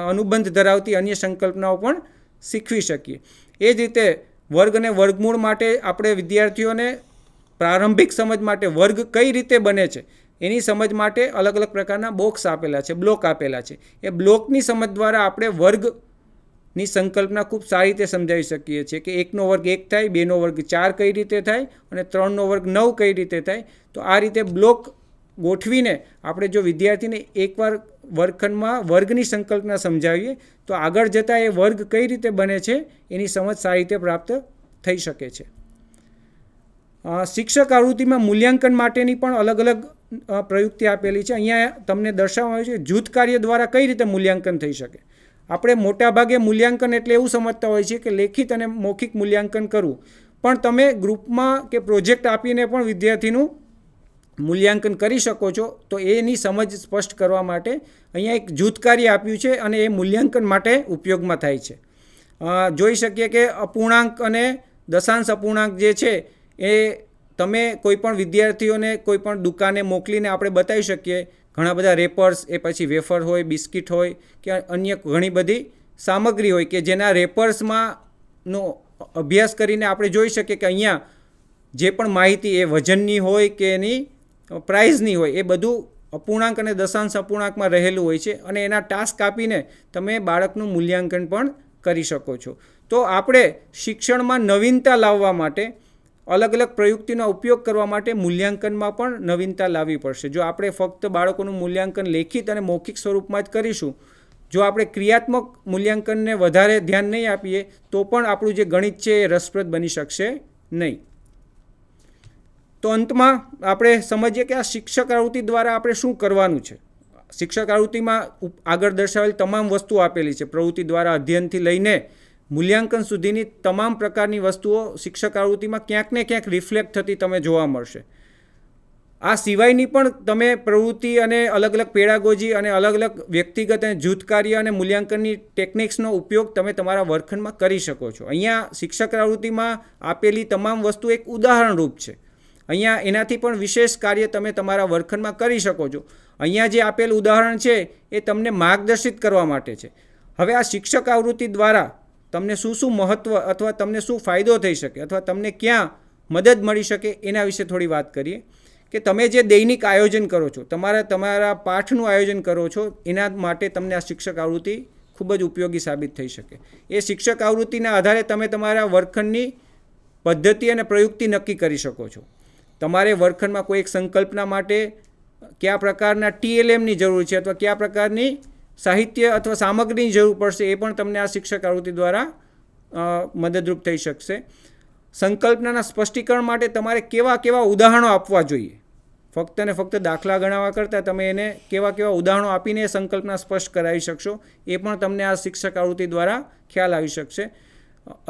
અનુબંધ ધરાવતી અન્ય સંકલ્પનાઓ પણ શીખવી શકીએ. એ જ રીતે વર્ગ અને વર્ગમૂળ માટે આપણે વિદ્યાર્થીઓને પ્રારંભિક સમજ માટે વર્ગ કઈ રીતે બને છે એની સમજ માટે અલગ અલગ પ્રકારના બોક્સ આપેલા છે, બ્લોક આપેલા છે. એ બ્લોકની સમજ દ્વારા આપણે વર્ગની સંકલ્પના ખૂબ સારી રીતે સમજાવી શકીએ છીએ કે 1નો વર્ગ 1 થાય, 2નો વર્ગ 4 કઈ રીતે થાય અને 3નો વર્ગ 9 કઈ રીતે થાય. તો આ રીતે બ્લોક ગોઠવીને આપણે જો વિદ્યાર્થીને એકવાર વર્ગખંડમાં વર્ગની સંકલ્પના સમજાવીએ તો આગળ જતાં એ વર્ગ કઈ રીતે બને છે એની સમજ સારી રીતે પ્રાપ્ત થઈ શકે છે. શિક્ષક આવૃત્તિમાં મૂલ્યાંકન માટેની પણ અલગ અલગ પ્રયુક્તિ આપેલી છે. અહીંયા તમને દર્શાવવામાં આવ્યું છે જૂથ કાર્ય દ્વારા કઈ રીતે મૂલ્યાંકન થઈ શકે. આપણે મોટાભાગે મૂલ્યાંકન એટલે એવું સમજતા હોય છે કે લેખિત અને મૌખિક મૂલ્યાંકન કરવું, પણ તમે ગ્રુપમાં કે પ્રોજેક્ટ આપીને પણ વિદ્યાર્થીનું મૂલ્યાંકન કરી શકો છો. તો એની સમજ સ્પષ્ટ કરવા માટે અહીંયા એક જૂથ કાર્ય આપ્યું છે અને એ મૂલ્યાંકન માટે ઉપયોગમાં થાય છે. જોઈ શકીએ કે અપૂર્ણાંક અને દશાંશ અપૂર્ણાંક જે છે એ તમે કોઈ પણ વિદ્યાર્થીઓને કોઈ પણ દુકાને મોકલીને આપણે બતાવી શકીએ. ઘણા બધા રેપર્સ, એ પછી વેફર હોય, બિસ્કિટ હોય કે અન્ય ઘણી બધી સામગ્રી હોય કે જેના રેપર્સમાંનો અભ્યાસ કરીને આપણે જોઈ શકીએ કે અહીંયા જે પણ માહિતી એ વજનની હોય કે એની પ્રાઇઝની હોય એ બધું અપૂર્ણાંક અને દશાંશ અપૂર્ણાંકમાં રહેલું હોય છે અને એના ટાસ્ક આપીને તમે બાળકનું મૂલ્યાંકન પણ કરી શકો છો. તો આપણે શિક્ષણમાં નવીનતા લાવવા માટે અલગ અલગ પ્રયુક્તિનો ઉપયોગ કરવા માટે મૂલ્યાંકનમાં પણ નવીનતા લાવવી પડશે. જો આપણે ફક્ત બાળકોનું મૂલ્યાંકન લેખિત અને મૌખિક સ્વરૂપમાં જ કરીશું, જો આપણે ક્રિયાત્મક મૂલ્યાંકનને વધારે ધ્યાન નહીં આપીએ તો પણ આપણું જે ગણિત છે એ રસપ્રદ બની શકશે નહીં. તો અંતમાં આપણે સમજીએ કે આ શિક્ષક આવૃત્તિ દ્વારા આપણે શું કરવાનું છે. શિક્ષક આવૃત્તિમાં આગળ દર્શાવેલ તમામ વસ્તુઓ આપેલી છે. પ્રવૃત્તિ દ્વારા અધ્યયનથી લઈને મૂલ્યાંકન સુધીની તમામ પ્રકારની વસ્તુઓ શિક્ષક આવૃત્તિમાં ક્યાંક ને ક્યાંક રિફ્લેક્ટ થતી તમે જોવા મળશે. આ સિવાયની પણ તમે પ્રવૃત્તિ અને અલગ અલગ પેડાગોજી અને અલગ અલગ વ્યક્તિગત અને જૂથ કાર્ય અને મૂલ્યાંકનની ટેકનિક્સનો ઉપયોગ તમે તમારા વર્ગખંડમાં કરી શકો છો. અહીંયા શિક્ષક આવૃત્તિમાં આપેલી તમામ વસ્તુ એક ઉદાહરણરૂપ છે. અહીંયા એનાથી પણ વિશેષ કાર્ય તમે તમારા વર્ગખંડમાં કરી શકો છો. અહીંયા જે આપેલ ઉદાહરણ છે એ તમને માર્ગદર્શિત કરવા માટે છે. હવે આ શિક્ષક આવૃત્તિ દ્વારા તમને શું શું મહત્ત્વ અથવા તમને શું ફાયદો થઈ શકે અથવા તમને ક્યાં મદદ મળી શકે એના વિશે થોડી વાત કરીએ. કે તમે જે દૈનિક આયોજન કરો છો, તમારા પાઠનું આયોજન કરો છો, એના માટે તમને આ શિક્ષક આવૃત્તિ ખૂબ જ ઉપયોગી સાબિત થઈ શકે. એ શિક્ષક આવૃત્તિના આધારે તમે તમારા વર્ગખંડની પદ્ધતિ અને પ્રયુક્તિ નક્કી કરી શકો છો. તમારે વર્ગખંડમાં કોઈ એક સંકલ્પના માટે કયા પ્રકારના TLMની જરૂર છે અથવા કયા પ્રકારની સાહિત્ય અથવા સામગ્રીની જરૂર પડશે એ પણ તમને આ શિક્ષક આવૃત્તિ દ્વારા મદદરૂપ થઈ શકશે. સંકલ્પનાના સ્પષ્ટીકરણ માટે તમારે કેવા કેવા ઉદાહરણો આપવા જોઈએ. ફક્ત ને ફક્ત દાખલા ગણાવવા કરતાં તમે એને કેવા કેવા ઉદાહરણો આપીને સંકલ્પના સ્પષ્ટ કરાવી શકશો એ પણ તમને આ શિક્ષક આવૃત્તિ દ્વારા ખ્યાલ આવી શકશે.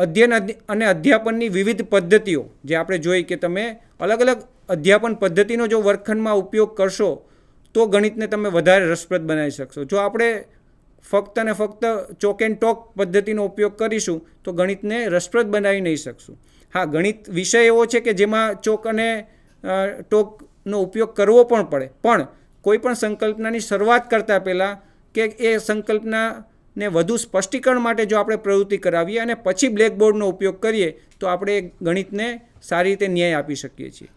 અધ્યયન અને અધ્યાપનની વિવિધ પદ્ધતિઓ જે આપણે જોઈ કે તમે અલગ અલગ અધ્યાપન પદ્ધતિનો જો વર્ગખંડમાં ઉપયોગ કરશો તો ગણિતને તમે વધારે રસપ્રદ બનાવી શકશો. જો આપણે ફક્ત ને ફક્ત ચોક એન્ડ ટોક પદ્ધતિનો ઉપયોગ કરીશું તો ગણિતને રસપ્રદ બનાવી નહીં શકશું. હા, ગણિત વિષય એવો છે કે જેમાં ચોક અને ટોકનો ઉપયોગ કરવો પણ પડે, પણ કોઈ પણ સંકલ્પનાની શરૂઆત કરતાં પહેલાં કે એ સંકલ્પનાને વધુ સ્પષ્ટીકરણ માટે જો આપણે પ્રવૃત્તિ કરાવીએ અને પછી બ્લેકબોર્ડનો ઉપયોગ કરીએ તો આપણે ગણિતને સારી રીતે ન્યાય આપી શકીએ છીએ.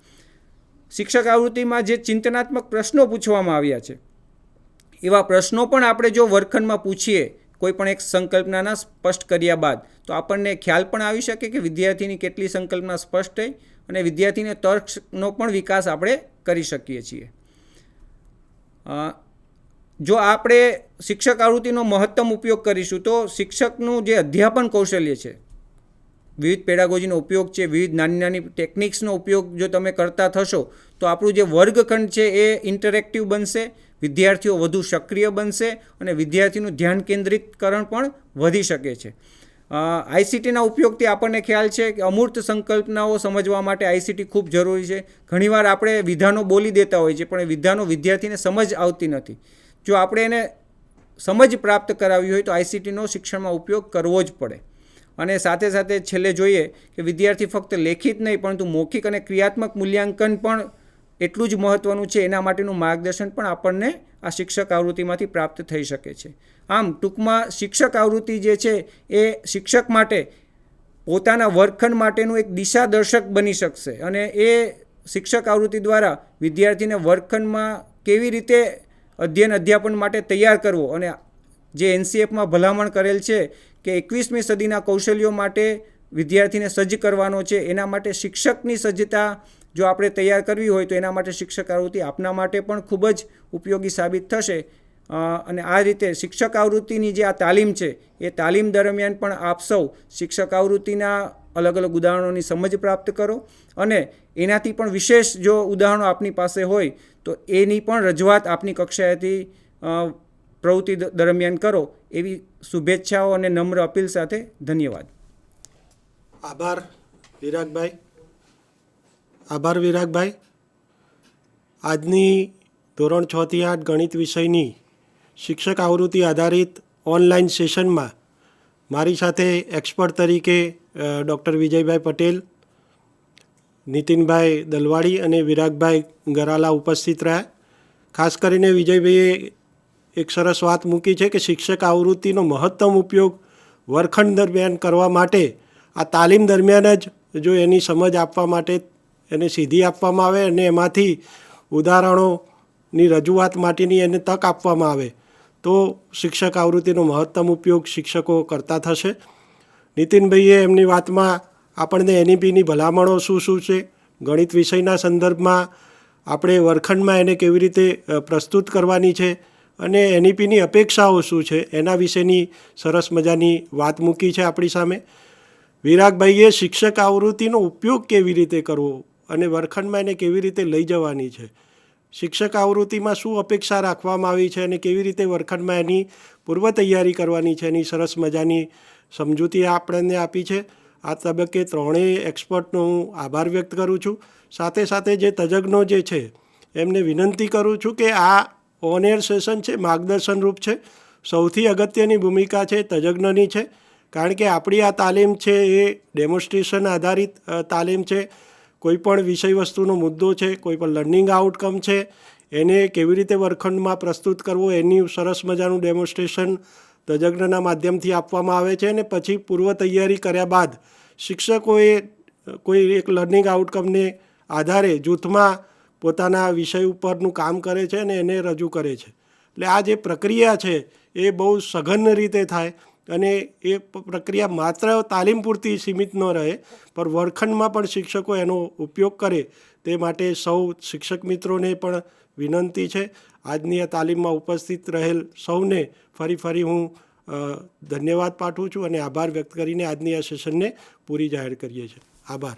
શિક્ષક આવૃત્તિમાં જે ચિંતનાત્મક પ્રશ્નો પૂછવામાં આવ્યા છે એવા પ્રશ્નો પણ આપણે જો વર્ગખંડમાં પૂછીએ કોઈ પણ એક સંકલ્પનાના સ્પષ્ટ કર્યા બાદ તો આપણને ખ્યાલ પણ આવી શકે કે વિદ્યાર્થીની કેટલી સંકલ્પના સ્પષ્ટ થઈ અને વિદ્યાર્થીને તર્કનો પણ વિકાસ આપણે કરી શકીએ છીએ. જો આપણે શિક્ષક આવૃત્તિનો મહત્તમ ઉપયોગ કરીશું તો શિક્ષકનું જે અધ્યાપન કૌશલ્ય છે, વિવિધ પેડાગોજીનો ઉપયોગ છે, વિવિધ નાની નાની ટેકનિક્સનો ઉપયોગ જો તમે કરતા થશો તો આપણું જે વર્ગખંડ છે એ ઇન્ટરેક્ટિવ બનશે, વિદ્યાર્થીઓ વધુ સક્રિય બનશે અને વિદ્યાર્થીનું ધ્યાન કેન્દ્રિતકરણ પણ વધી શકે છે. ICTના ઉપયોગથી આપણને ખ્યાલ છે કે અમૂર્ત સંકલ્પનાઓ સમજવા માટે ICT ખૂબ જરૂરી છે. ઘણીવાર આપણે વિધાનો બોલી દેતા હોઈએ છીએ પણ એ વિધાનો વિદ્યાર્થીને સમજ આવતી નથી. જો આપણે એને સમજ પ્રાપ્ત કરાવી હોય તો ICTનો શિક્ષણમાં ઉપયોગ કરવો જ પડે. અને સાથે સાથે છેલ્લે જોઈએ કે વિદ્યાર્થી ફક્ત લેખિત નહીં પરંતુ મૌખિક અને ક્રિયાત્મક મૂલ્યાંકન પણ એટલું જ મહત્ત્વનું છે. એના માટેનું માર્ગદર્શન પણ આપણને આ શિક્ષક આવૃત્તિમાંથી પ્રાપ્ત થઈ શકે છે. આમ ટૂંકમાં શિક્ષક આવૃત્તિ જે છે એ શિક્ષક માટે પોતાના વર્ગખંડ માટેનું એક દિશાદર્શક બની શકશે અને એ શિક્ષક આવૃત્તિ દ્વારા વિદ્યાર્થીને વર્ગખંડમાં કેવી રીતે અધ્યયન અધ્યાપન માટે તૈયાર કરવો અને જે NCFમાં ભલામણ કરેલ છે કે 21મી સદીના કૌશલ્યો માટે વિદ્યાર્થીને સજ્જ કરવાનો છે, એના માટે શિક્ષકની સજ્જતા જો આપણે તૈયાર કરવી હોય તો એના માટે શિક્ષક આવૃત્તિ આપના માટે પણ ખૂબ જ ઉપયોગી સાબિત થશે. અને આ રીતે શિક્ષક આવૃત્તિની જે આ તાલીમ છે એ તાલીમ દરમિયાન પણ આપ સૌ શિક્ષક આવૃત્તિના અલગ અલગ ઉદાહરણોની સમજ પ્રાપ્ત કરો અને એનાથી પણ વિશેષ જો ઉદાહરણો આપની પાસે હોય તો એની પણ રજૂઆત આપની કક્ષાએથી પ્રવૃત્તિ દરમિયાન કરો એવી શુભેચ્છાઓ અને નમ્ર અપીલ સાથે ધન્યવાદ. આભાર વિરાગભાઈ. આજની ધોરણ 6 થી 8 ગણિત વિષયની શિક્ષક આવૃત્તિ આધારિત ઓનલાઈન સેશનમાં મારી સાથે એક્સપર્ટ તરીકે ડૉક્ટર વિજયભાઈ પટેલ, નીતિનભાઈ દલવાડી અને વિરાગભાઈ ગરાલા ઉપસ્થિત રહ્યા. ખાસ કરીને વિજયભાઈએ એક સરસ વાત મૂકી છે કે શિક્ષક આવૃત્તિનો મહત્તમ ઉપયોગ વર્ગખંડ દરમિયાન કરવા માટે આ તાલીમ દરમિયાન જ જો એની સમજ આપવા માટે એને સીધી આપવામાં આવે અને એમાંથી ઉદાહરણોની રજૂઆત માટેની એને તક આપવામાં આવે તો શિક્ષક આવૃત્તિનો મહત્તમ ઉપયોગ શિક્ષકો કરતા થશે. નીતિનભાઈએ એમની વાતમાં આપણને એનઈપીની ભલામણો શું છે, ગણિત વિષયના સંદર્ભમાં આપણે વર્ગખંડમાં એને કેવી રીતે પ્રસ્તુત કરવાની છે અને એનઈપીની અપેક્ષાઓ શું છે એના વિશેની સરસ મજાની વાત મૂકી છે આપણી સામે. વિરાગભાઈએ શિક્ષક આવૃત્તિનો ઉપયોગ કેવી રીતે કરવો અને વર્ગખંડમાં એને કેવી રીતે લઈ જવાની છે, શિક્ષક આવૃત્તિમાં શું અપેક્ષા રાખવામાં આવી છે અને કેવી રીતે વર્ગખંડમાં એની પૂર્વ તૈયારી કરવાની છે એની સરસ મજાની સમજૂતી આપણને આપી છે. આ તબક્કે ત્રણેય એક્સપર્ટનો હું આભાર વ્યક્ત કરું છું. સાથે સાથે જે તજજ્ઞો જે છે એમને વિનંતી કરું છું કે આ ઓન એર સેશન છે, માર્ગદર્શનરૂપ છે. સૌથી અગત્યની ભૂમિકા છે તજજ્ઞની છે, કારણ કે આપણી આ તાલીમ છે એ ડેમોન્સ્ટ્રેશન આધારિત તાલીમ છે. કોઈ પણ વિષય વસ્તુનો મુદ્દો છે, કોઈ પણ લર્નિંગ આઉટકમ છે, એને કેવી રીતે વર્ગખંડમાં પ્રસ્તુત કરવો એની સરસ મજાનું ડેમોન્સ્ટ્રેશન તજજ્ઞના માધ્યમથી આપવામાં આવે છે. અને પછી પૂર્વ તૈયારી કર્યા બાદ શિક્ષકોએ કોઈ એક લર્નિંગ આઉટકમને આધારે જૂથમાં પોતાના વિષય ઉપરનું કામ કરે છે અને એને રજૂ કરે છે. એટલે આ જે પ્રક્રિયા છે એ બહુ સઘન રીતે થાય અને એ પ્રક્રિયા માત્ર તાલીમ પૂરતી સીમિત ન રહે, પણ વર્ગખંડમાં પણ શિક્ષકો એનો ઉપયોગ કરે તે માટે સૌ શિક્ષક મિત્રોને પણ વિનંતી છે. આજની આ તાલીમમાં ઉપસ્થિત રહેલ સૌને ફરી હું ધન્યવાદ પાઠવું છું અને આભાર વ્યક્ત કરીને આજની આ સેશનને પૂરી જાહેર કરીએ છીએ. આભાર.